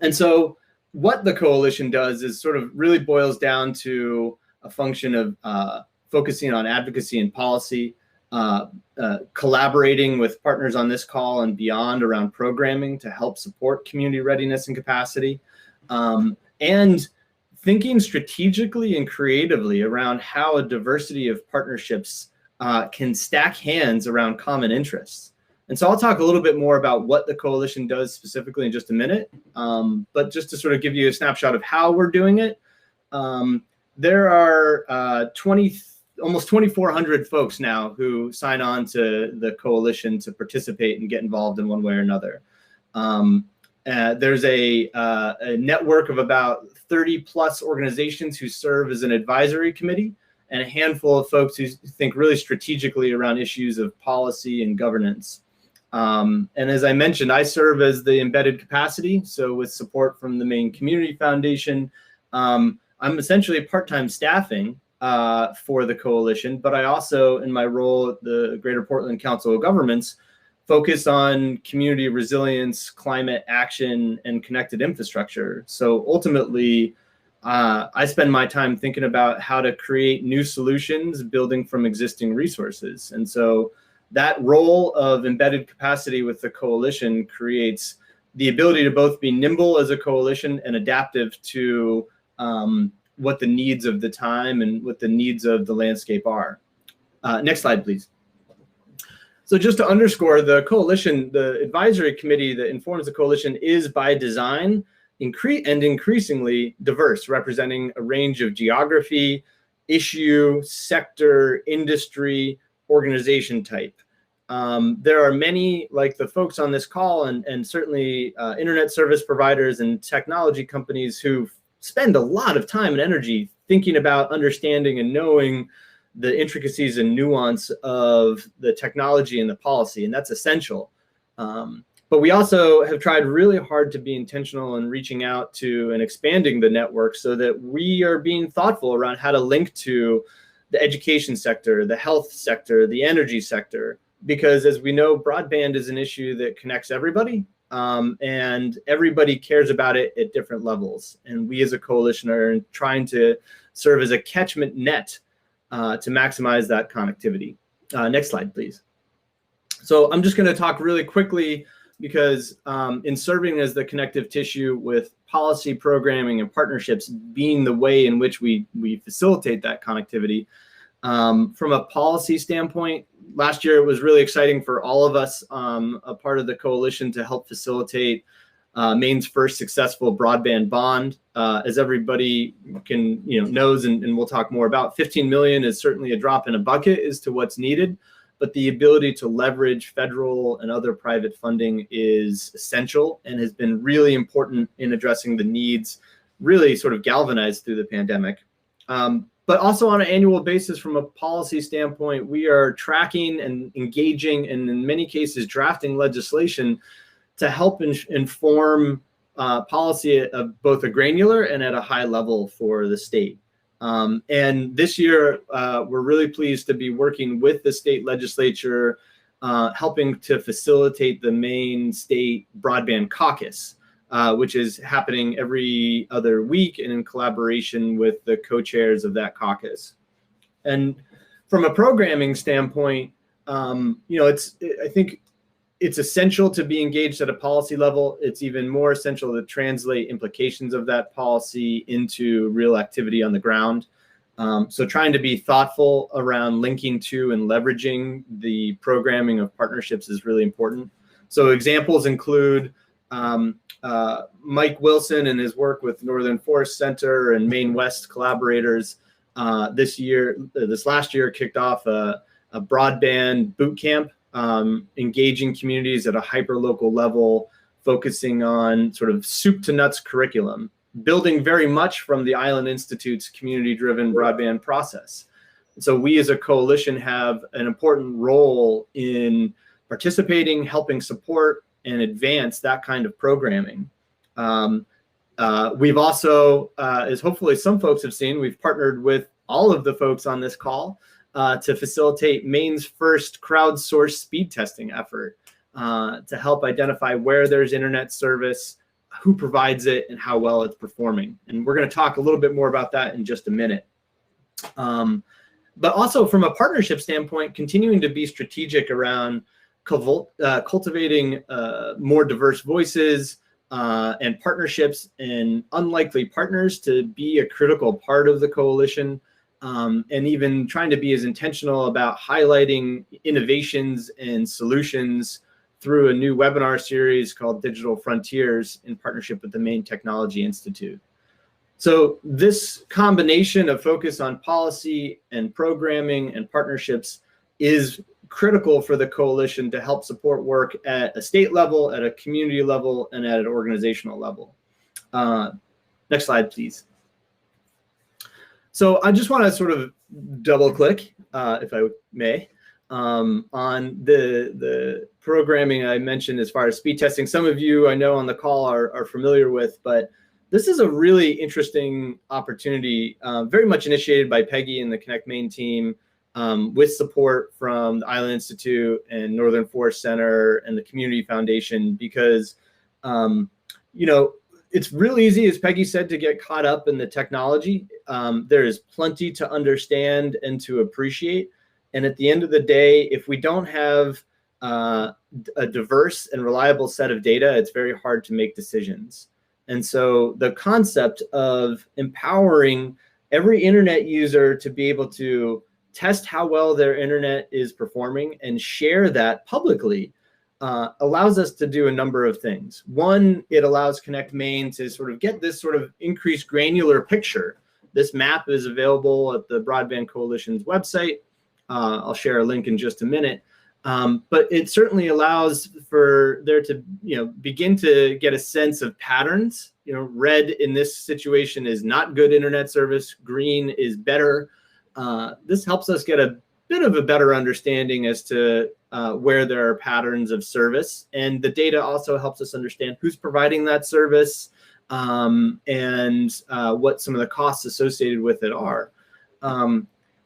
And so what the coalition does is sort of really boils down to a function of focusing on advocacy and policy, collaborating with partners on this call and beyond around programming to help support community readiness and capacity, and thinking strategically and creatively around how a diversity of partnerships can stack hands around common interests. And so I'll talk a little bit more about what the coalition does specifically in just a minute. But just to sort of give you a snapshot of how we're doing it, there are almost 2,400 folks now who sign on to the coalition to participate and get involved in one way or another. There's a network of about 30 plus organizations who serve as an advisory committee, and a handful of folks who think really strategically around issues of policy and governance. And as I mentioned, I serve as the embedded capacity. So with support from the Maine Community Foundation, I'm essentially part-time staffing for the coalition, but I also, in my role at the Greater Portland Council of Governments, focus on community resilience, climate action, and connected infrastructure. So ultimately, I spend my time thinking about how to create new solutions, building from existing resources. And so that role of embedded capacity with the coalition creates the ability to both be nimble as a coalition and adaptive to what the needs of the time and what the needs of the landscape are. Next slide, please. So just to underscore, the coalition, the advisory committee that informs the coalition is by design increasingly diverse, representing a range of geography, issue, sector, industry, organization type. There are many, like the folks on this call, and certainly internet service providers and technology companies who spend a lot of time and energy thinking about understanding and knowing the intricacies and nuance of the technology and the policy, and that's essential. But we also have tried really hard to be intentional in reaching out to and expanding the network so that we are being thoughtful around how to link to the education sector, the health sector, the energy sector, because as we know, broadband is an issue that connects everybody, and everybody cares about it at different levels. And we as a coalition are trying to serve as a catchment net to maximize that connectivity. Next slide, please. So I'm just going to talk really quickly because in serving as the connective tissue with policy programming and partnerships being the way in which we facilitate that connectivity, from a policy standpoint, last year it was really exciting for all of us, a part of the coalition, to help facilitate Maine's first successful broadband bond. As everybody knows, and we'll talk more about, 15 million is certainly a drop in a bucket as to what's needed, but the ability to leverage federal and other private funding is essential and has been really important in addressing the needs really sort of galvanized through the pandemic. But also on an annual basis, from a policy standpoint, we are tracking and engaging, and in many cases drafting legislation to help inform policy at both a granular and at a high level for the state. And this year, we're really pleased to be working with the state legislature, helping to facilitate the Maine State Broadband Caucus, which is happening every other week and in collaboration with the co-chairs of that caucus. And from a programming standpoint, I think it's essential to be engaged at a policy level. It's even more essential to translate implications of that policy into real activity on the ground. So trying to be thoughtful around linking to and leveraging the programming of partnerships is really important. So examples include Mike Wilson and his work with Northern Forest Center and Maine West collaborators this last year kicked off a broadband boot camp, engaging communities at a hyper-local level, focusing on sort of soup to nuts curriculum, building very much from the Island Institute's community-driven broadband process. So we as a coalition have an important role in participating, helping support, and advance that kind of programming. We've also, as hopefully some folks have seen, we've partnered with all of the folks on this call to facilitate Maine's first crowdsourced speed testing effort to help identify where there's internet service, who provides it, and how well it's performing. And we're going to talk a little bit more about that in just a minute. But also from a partnership standpoint, continuing to be strategic around cultivating more diverse voices and partnerships and unlikely partners to be a critical part of the coalition. And even trying to be as intentional about highlighting innovations and solutions through a new webinar series called Digital Frontiers in partnership with the Maine Technology Institute. So this combination of focus on policy and programming and partnerships is critical for the coalition to help support work at a state level, at a community level, and at an organizational level. Next slide, please. So I just want to sort of double click, if I may, on the programming I mentioned as far as speed testing. Some of you I know on the call are familiar with, but this is a really interesting opportunity, very much initiated by Peggy and the Connect Maine team, with support from the Island Institute and Northern Forest Center and the Community Foundation, because, it's real easy, as Peggy said, to get caught up in the technology. There is plenty to understand and to appreciate. And at the end of the day, if we don't have a diverse and reliable set of data, it's very hard to make decisions. And so the concept of empowering every internet user to be able to test how well their internet is performing and share that publicly allows us to do a number of things. One, it allows Connect Maine to sort of get this sort of increased granular picture. This map is available at the Broadband Coalition's website. I'll share a link in just a minute. But it certainly allows for there to, begin to get a sense of patterns. Red in this situation is not good internet service. Green is better. This helps us get a bit of a better understanding as to where there are patterns of service. And the data also helps us understand who's providing that service and what some of the costs associated with it are.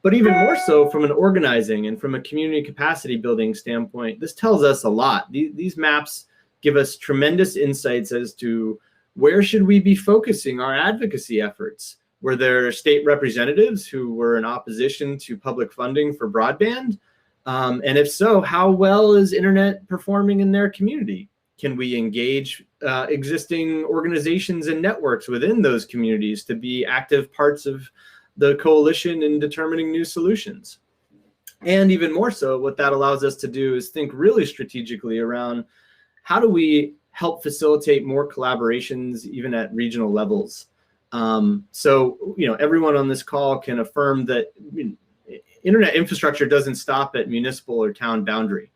But even more so from an organizing and from a community capacity building standpoint, this tells us a lot. These maps give us tremendous insights as to where should we be focusing our advocacy efforts. Were there state representatives who were in opposition to public funding for broadband? And if so, how well is internet performing in their community? Can we engage existing organizations and networks within those communities to be active parts of the coalition in determining new solutions? And even more so, what that allows us to do is think really strategically around how do we help facilitate more collaborations even at regional levels. So, everyone on this call can affirm that internet infrastructure doesn't stop at municipal or town boundary.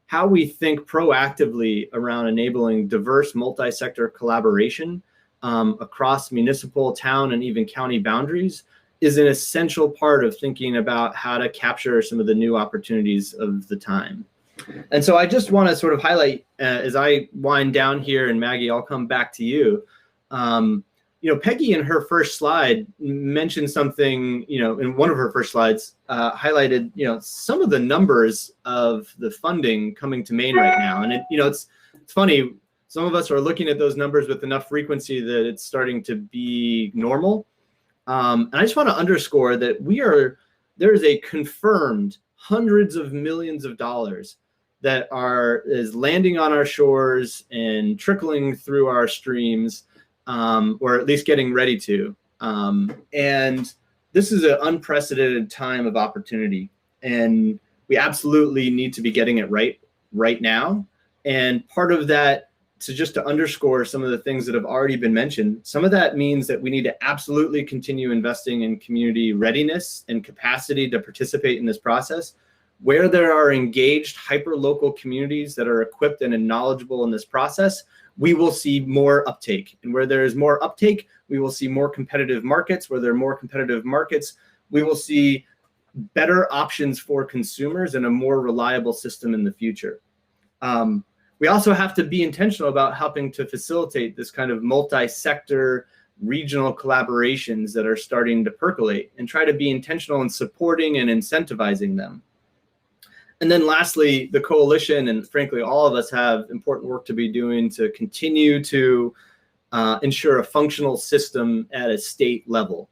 How we think proactively around enabling diverse multi-sector collaboration across municipal, town, and even county boundaries is an essential part of thinking about how to capture some of the new opportunities of the time. And so I just want to sort of highlight, as I wind down here, and Maggie, I'll come back to you. Peggy in her first slide mentioned something, in one of her first slides, highlighted, some of the numbers of the funding coming to Maine right now. And it's funny, some of us are looking at those numbers with enough frequency that it's starting to be normal. And I just want to underscore that there is a confirmed hundreds of millions of dollars that is landing on our shores and trickling through our streams, or at least getting ready to. And this is an unprecedented time of opportunity, and we absolutely need to be getting it right now. And part of that, to underscore some of the things that have already been mentioned, some of that means that we need to absolutely continue investing in community readiness and capacity to participate in this process. Where there are engaged hyper-local communities that are equipped and knowledgeable in this process, we will see more uptake. And where there is more uptake, we will see more competitive markets. Where there are more competitive markets, we will see better options for consumers and a more reliable system in the future. We also have to be intentional about helping to facilitate this kind of multi-sector regional collaborations that are starting to percolate, and try to be intentional in supporting and incentivizing them. And then lastly, the coalition, and frankly, all of us have important work to be doing to continue to ensure a functional system at a state level.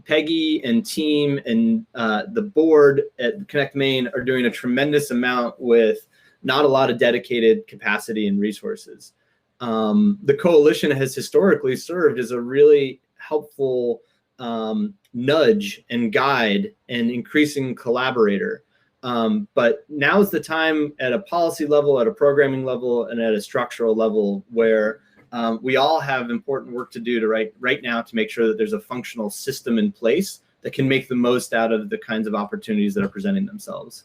Peggy and team and the board at Connect Maine are doing a tremendous amount with not a lot of dedicated capacity and resources. The coalition has historically served as a really helpful nudge and guide and increasing collaborator. But now is the time at a policy level, at a programming level, and at a structural level where we all have important work to do right now to make sure that there's a functional system in place that can make the most out of the kinds of opportunities that are presenting themselves.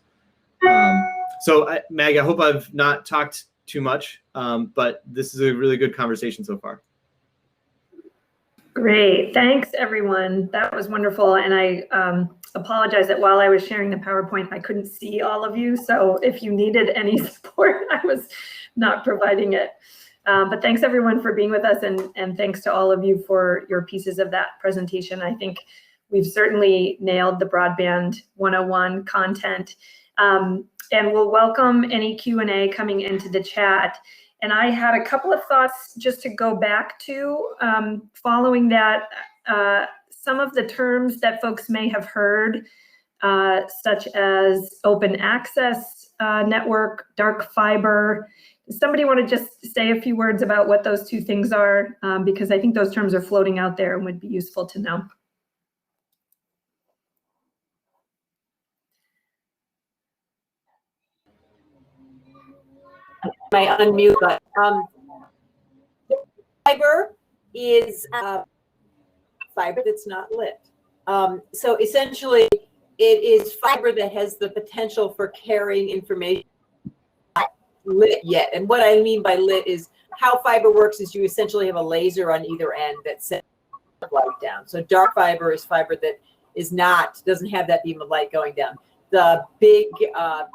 Mag, I hope I've not talked too much, but this is a really good conversation so far. Great. Thanks, everyone. That was wonderful. And I apologize that while I was sharing the PowerPoint, I couldn't see all of you. So if you needed any support, I was not providing it. But thanks, everyone, for being with us. And thanks to all of you for your pieces of that presentation. I think we've certainly nailed the Broadband 101 content. And we'll welcome any Q&A coming into the chat. And I had a couple of thoughts just to go back to following that. Some of the terms that folks may have heard, such as open access network, dark fiber. Does somebody want to just say a few words about what those two things are? Because I think those terms are floating out there and would be useful to know. My unmute button. Fiber is fiber that's not lit. So essentially, it is fiber that has the potential for carrying information not lit yet. And what I mean by lit is how fiber works is you essentially have a laser on either end that sends light down. So dark fiber is fiber that doesn't have that beam of light going down. The big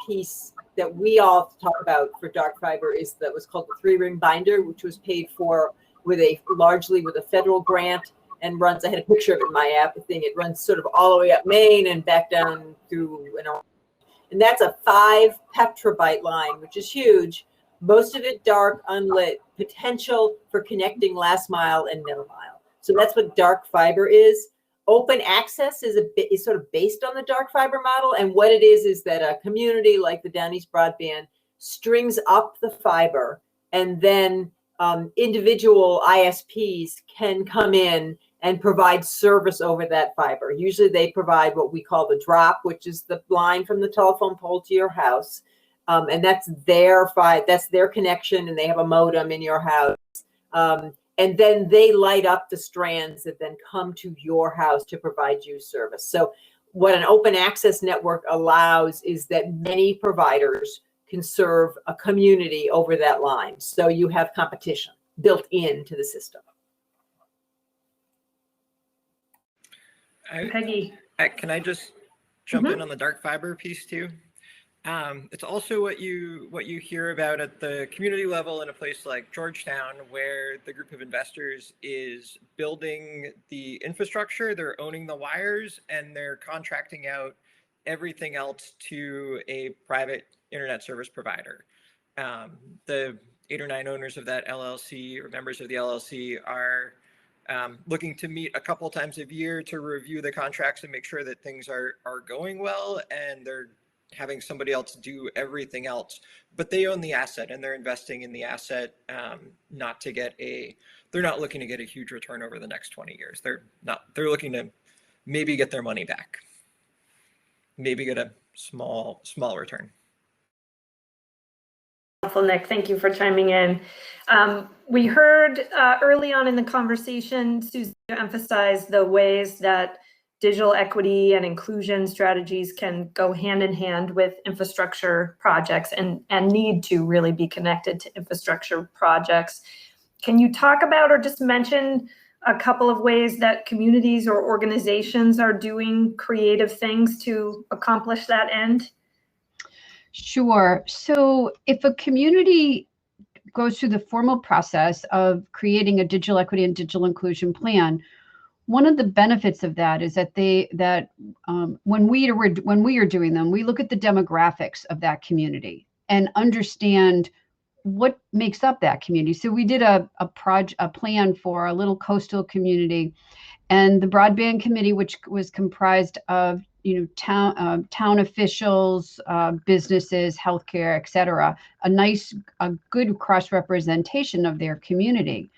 piece that we all talk about for dark fiber is that was called the 3-ring binder, which was paid for largely with a federal grant and runs. I had a picture of it in my app thing. It runs sort of all the way up Maine and back down through, and that's a 5 petabyte line, which is huge. Most of it dark, unlit, potential for connecting last mile and middle mile. So that's what dark fiber is. Open access is sort of based on the dark fiber model. And what it is that a community like the Down East Broadband strings up the fiber, and then individual ISPs can come in and provide service over that fiber. Usually they provide what we call the drop, which is the line from the telephone pole to your house. And that's their connection, and they have a modem in your house. And then they light up the strands that then come to your house to provide you service. So what an open access network allows is that many providers can serve a community over that line. So you have competition built into the system. Peggy. Can I just jump in on the dark fiber piece too? It's also what you hear about at the community level in a place like Georgetown, where the group of investors is building the infrastructure, they're owning the wires, and they're contracting out everything else to a private internet service provider. The 8 or 9 owners of that LLC or members of the LLC are looking to meet a couple times a year to review the contracts and make sure that things are going well, and they're having somebody else do everything else, but they own the asset and they're investing in the asset, they're not looking to get a huge return over the next 20 years. They're looking to maybe get their money back, maybe get a small return. Nick, thank you for chiming in. We heard early on in the conversation, Susie emphasize the ways that digital equity and inclusion strategies can go hand in hand with infrastructure projects and need to really be connected to infrastructure projects. Can you talk about or just mention a couple of ways that communities or organizations are doing creative things to accomplish that end? Sure. So if a community goes through the formal process of creating a digital equity and digital inclusion plan, one of the benefits of that is that when we are doing them, we look at the demographics of that community and understand what makes up that community. So we did a plan for a little coastal community, and the broadband committee, which was comprised of town officials, businesses, healthcare, et cetera, a good cross representation of their community.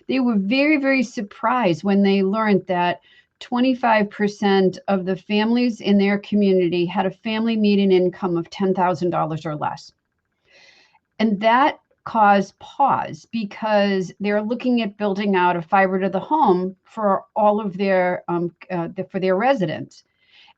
They were very, very surprised when they learned that 25% of the families in their community had a family median income of $10,000 or less. And that caused pause because they're looking at building out a fiber to the home for all of their for their residents.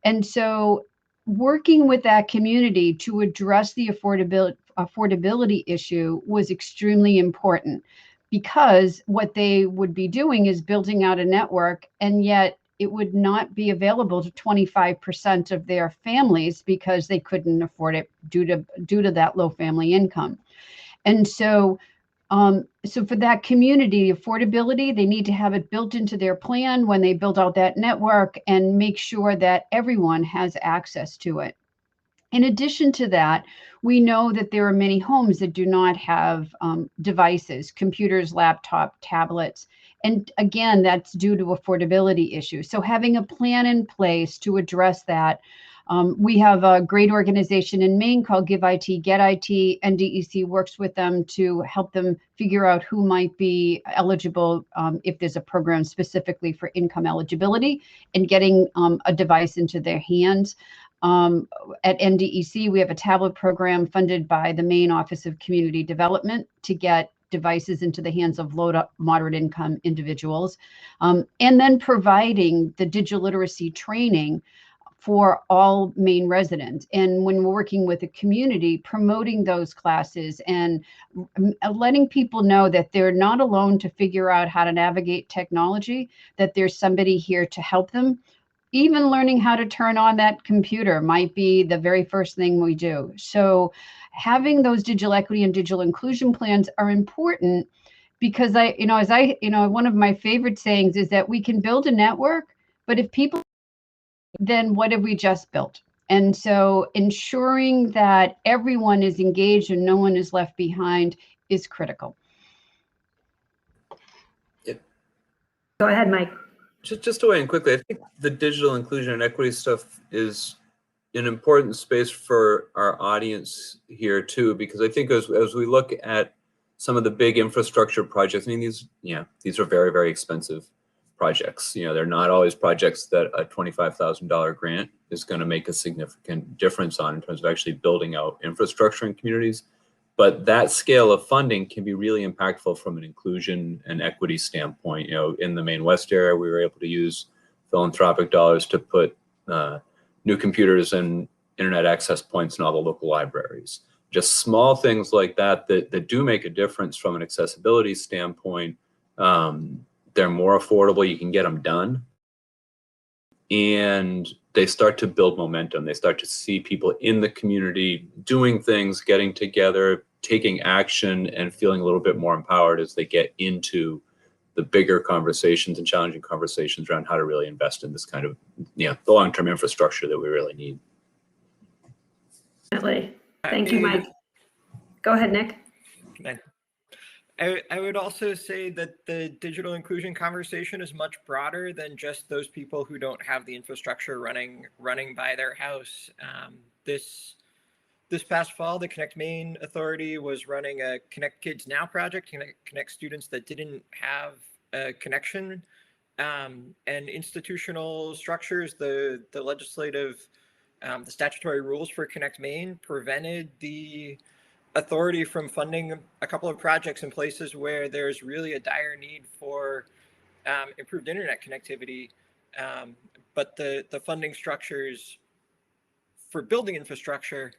And so working with that community to address the affordability issue was extremely important, because what they would be doing is building out a network, and yet it would not be available to 25% of their families because they couldn't afford it due to that low family income. And so so for that community affordability, they need to have it built into their plan when they build out that network and make sure that everyone has access to it. In addition to that, we know that there are many homes that do not have devices, computers, laptop, tablets. And again, that's due to affordability issues. So having a plan in place to address that. We have a great organization in Maine called Give IT, Get IT. NDEC works with them to help them figure out who might be eligible if there's a program specifically for income eligibility and getting a device into their hands. At NDEC, we have a tablet program funded by the Maine Office of Community Development to get devices into the hands of low to moderate income individuals, and then providing the digital literacy training for all Maine residents. And when we're working with a community, promoting those classes and letting people know that they're not alone to figure out how to navigate technology, that there's somebody here to help them. Even learning how to turn on that computer might be the very first thing we do. So having those digital equity and digital inclusion plans are important, because one of my favorite sayings is that we can build a network, but if people, then what have we just built? And so ensuring that everyone is engaged and no one is left behind is critical. Go ahead, Mike. Just to weigh in quickly, I think the digital inclusion and equity stuff is an important space for our audience here too, because I think as we look at some of the big infrastructure projects, I mean, these are very, very expensive projects. They're not always projects that a $25,000 grant is going to make a significant difference on in terms of actually building out infrastructure in communities. But that scale of funding can be really impactful from an inclusion and equity standpoint. In the Maine West area, we were able to use philanthropic dollars to put new computers and internet access points in all the local libraries. Just small things like that do make a difference from an accessibility standpoint. They're more affordable, you can get them done. And they start to build momentum. They start to see people in the community doing things, getting together, taking action, and feeling a little bit more empowered as they get into the bigger conversations and challenging conversations around how to really invest in this kind of, the long-term infrastructure that we really need. Definitely. Thank you, Mike. Go ahead, Nick. I would also say that the digital inclusion conversation is much broader than just those people who don't have the infrastructure running by their house. This past fall, the Connect Maine Authority was running a Connect Kids Now project to connect students that didn't have a connection, and institutional structures. The legislative, the statutory rules for Connect Maine prevented the authority from funding a couple of projects in places where there's really a dire need for improved internet connectivity, but the funding structures for building infrastructure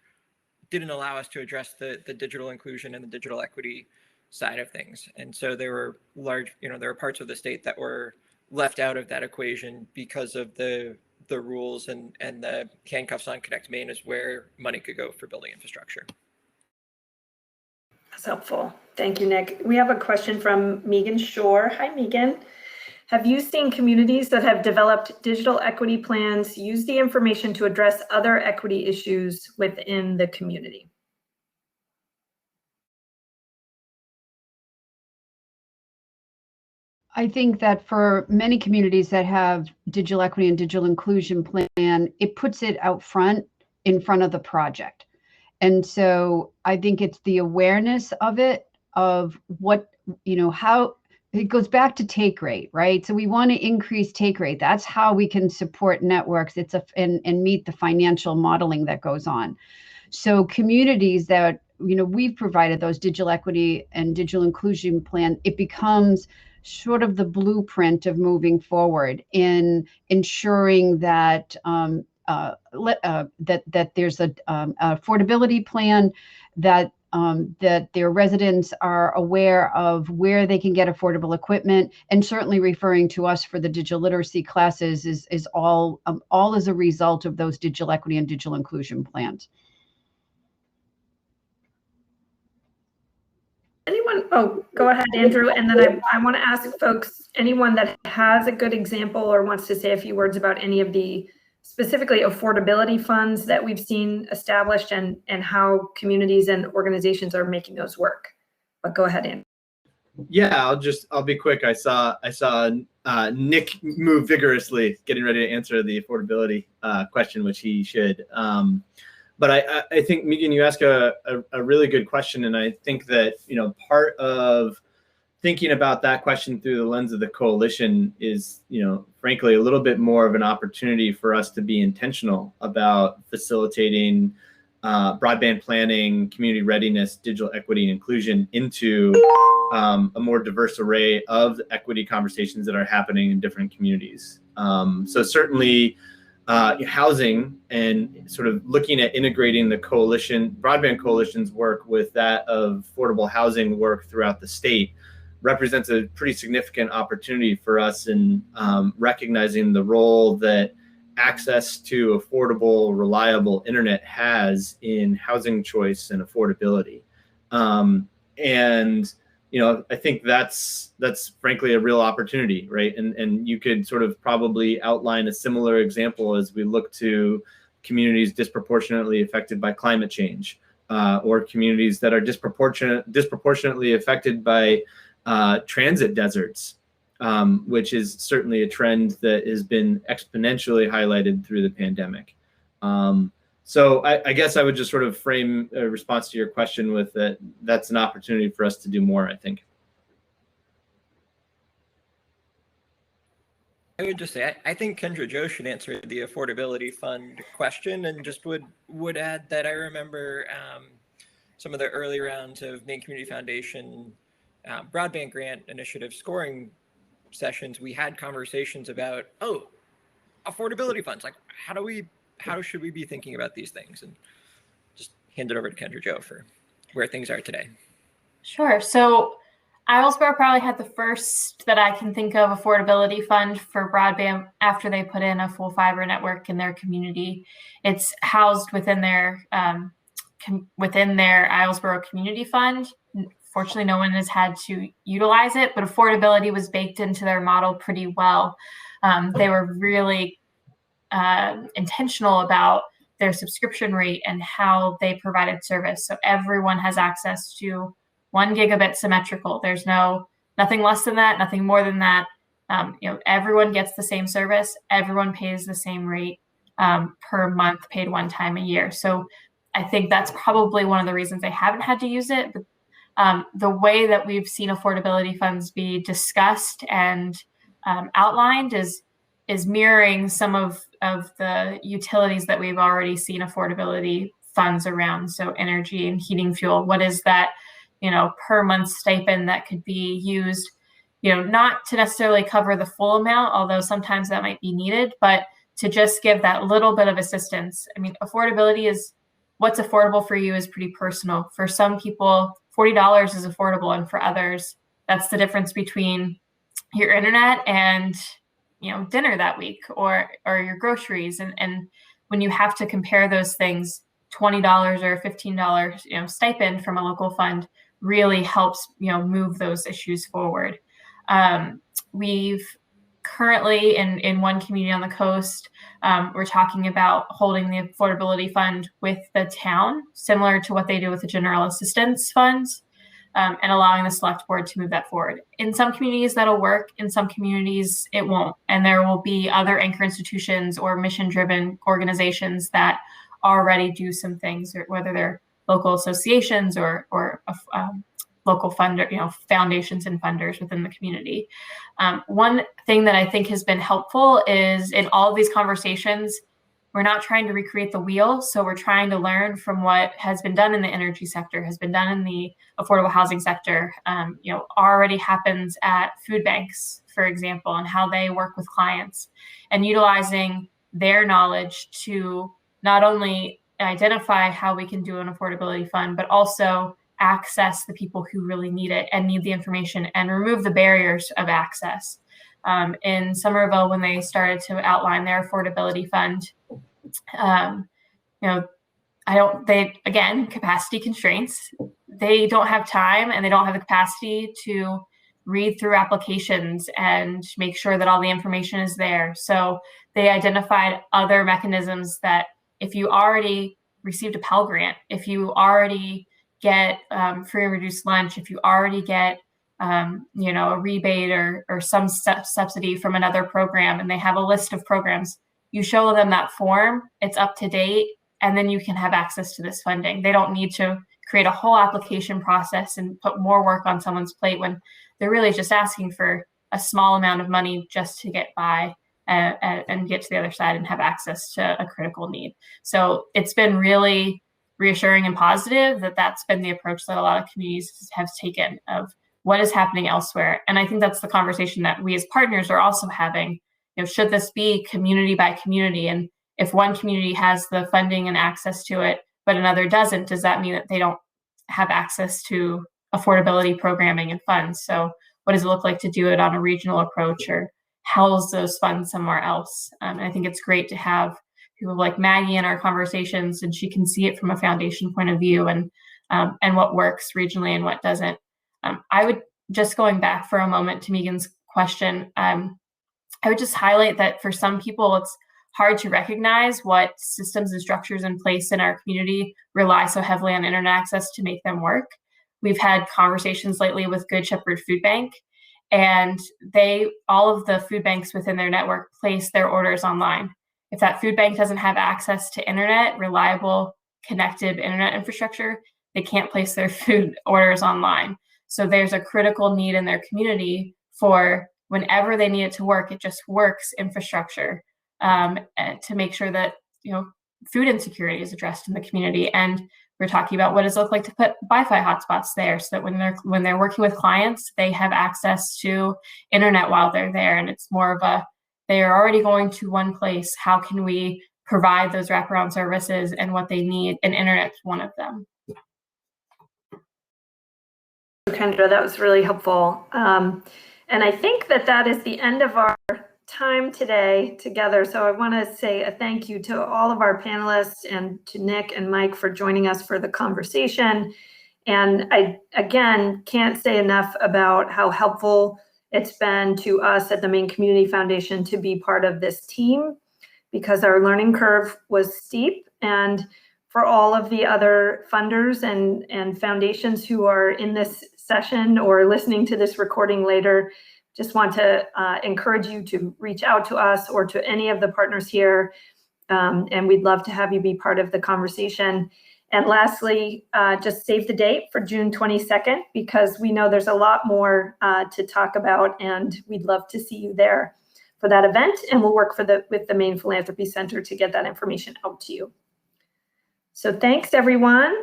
didn't allow us to address the digital inclusion and the digital equity side of things. And so there were there were parts of the state that were left out of that equation because of the rules, and the handcuffs on Connect Maine is where money could go for building infrastructure. That's helpful. Thank you, Nick. We have a question from Megan Shore. Hi, Megan. Have you seen communities that have developed digital equity plans use the information to address other equity issues within the community? I think that for many communities that have digital equity and digital inclusion plan, it puts it out front in front of the project. And so I think it's the awareness of it, of what, how it goes back to take rate, right? So we want to increase take rate. That's how we can support networks. And meet the financial modeling that goes on. So communities that, we've provided those digital equity and digital inclusion plan, it becomes sort of the blueprint of moving forward in ensuring that that there's a affordability plan, that their residents are aware of where they can get affordable equipment, and certainly referring to us for the digital literacy classes is all as a result of those digital equity and digital inclusion plans. Anyone? Oh, go ahead, Andrew. And then I want to ask folks, anyone that has a good example or wants to say a few words about any of the specifically affordability funds that we've seen established and how communities and organizations are making those work. But go ahead, Andrew. Yeah, I'll be quick. I saw Nick move vigorously, getting ready to answer the affordability question, which he should. But I think, Megan, you ask a really good question, and I think that part of thinking about that question through the lens of the coalition is, frankly, a little bit more of an opportunity for us to be intentional about facilitating broadband planning, community readiness, digital equity and inclusion into a more diverse array of equity conversations that are happening in different communities. So certainly housing and sort of looking at integrating the broadband coalition's work with that of affordable housing work throughout the state represents a pretty significant opportunity for us in recognizing the role that access to affordable, reliable internet has in housing choice and affordability. And I think that's frankly a real opportunity, right? And you could sort of probably outline a similar example as we look to communities disproportionately affected by climate change, or communities that are disproportionately affected by transit deserts, which is certainly a trend that has been exponentially highlighted through the pandemic. So I guess I would just sort of frame a response to your question with that. That's an opportunity for us to do more, I think. I would just say, I think Kendra Jo should answer the affordability fund question, and just would add that I remember some of the early rounds of Maine Community Foundation broadband grant initiative scoring sessions. We had conversations about, affordability funds, like how should we be thinking about these things? And just hand it over to Kendra Jo for where things are today. Sure. So Islesboro probably had the first that I can think of affordability fund for broadband after they put in a full fiber network in their community. It's housed within their Islesboro Community Fund. Fortunately, no one has had to utilize it, but affordability was baked into their model pretty well. They were really intentional about their subscription rate and how they provided service. So everyone has access to 1 gigabit symmetrical. There's nothing less than that, nothing more than that. Everyone gets the same service. Everyone pays the same rate per month, paid one time a year. So I think that's probably one of the reasons they haven't had to use it. But the way that we've seen affordability funds be discussed and outlined is mirroring some of the utilities that we've already seen affordability funds around. So energy and heating fuel. What is that, per month stipend that could be used, not to necessarily cover the full amount, although sometimes that might be needed, but to just give that little bit of assistance. I mean, affordability is what's affordable for you is pretty personal. For some people, $40 is affordable. And for others, that's the difference between your internet and dinner that week or your groceries. And when you have to compare those things, $20 or $15, stipend from a local fund really helps, move those issues forward. We've currently in one community on the coast, we're talking about holding the affordability fund with the town, similar to what they do with the general assistance funds. And allowing the select board to move that forward. In some communities that'll work, in some communities it won't. And there will be other anchor institutions or mission-driven organizations that already do some things, or whether they're local associations or local funder, foundations and funders within the community. One thing that I think has been helpful is in all of these conversations, we're not trying to recreate the wheel. So we're trying to learn from what has been done in the energy sector, has been done in the affordable housing sector, already happens at food banks, for example, and how they work with clients, and utilizing their knowledge to not only identify how we can do an affordability fund, but also access the people who really need it and need the information and remove the barriers of access. In Somerville, when they started to outline their affordability fund, capacity constraints. They don't have time and they don't have the capacity to read through applications and make sure that all the information is there. So they identified other mechanisms that if you already received a Pell Grant, if you already get free and reduced lunch, if you already get a rebate or some subsidy from another program, and they have a list of programs, you show them that form, it's up to date, and then you can have access to this funding. They don't need to create a whole application process and put more work on someone's plate when they're really just asking for a small amount of money just to get by and get to the other side and have access to a critical need. So it's been really reassuring and positive that that's been the approach that a lot of communities have taken of what is happening elsewhere. And I think that's the conversation that we as partners are also having. Should this be community by community? And if one community has the funding and access to it, but another doesn't, does that mean that they don't have access to affordability programming and funds? So what does it look like to do it on a regional approach or house those funds somewhere else? And I think it's great to have people like Maggie in our conversations, and she can see it from a foundation point of view and what works regionally and what doesn't. I would just going back for a moment to Megan's question, I would just highlight that for some people, it's hard to recognize what systems and structures in place in our community rely so heavily on internet access to make them work. We've had conversations lately with Good Shepherd Food Bank, and all of the food banks within their network place their orders online. If that food bank doesn't have access to internet, reliable, connected internet infrastructure, they can't place their food orders online. So there's a critical need in their community for whenever they need it to work, it just works infrastructure to make sure that food insecurity is addressed in the community. And we're talking about what does it look like to put Wi-Fi hotspots there, so that when they're working with clients, they have access to internet while they're there. And it's more of they are already going to one place. How can we provide those wraparound services and what they need? And internet's one of them. Kendra, that was really helpful. And I think that is the end of our time today together. So I want to say a thank you to all of our panelists and to Nick and Mike for joining us for the conversation. And I, again, can't say enough about how helpful it's been to us at the Maine Community Foundation to be part of this team, because our learning curve was steep. And for all of the other funders and foundations who are in this session or listening to this recording later, just want to encourage you to reach out to us or to any of the partners here. And we'd love to have you be part of the conversation. And lastly, just save the date for June 22nd, because we know there's a lot more to talk about, and we'd love to see you there for that event. And we'll work with the Maine Philanthropy Center to get that information out to you. So thanks, everyone.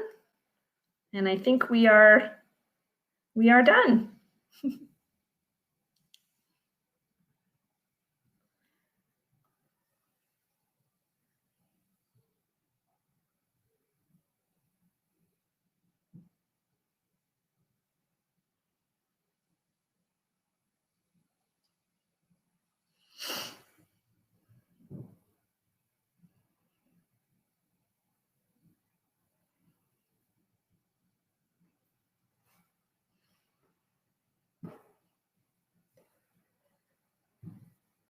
And I think we are done.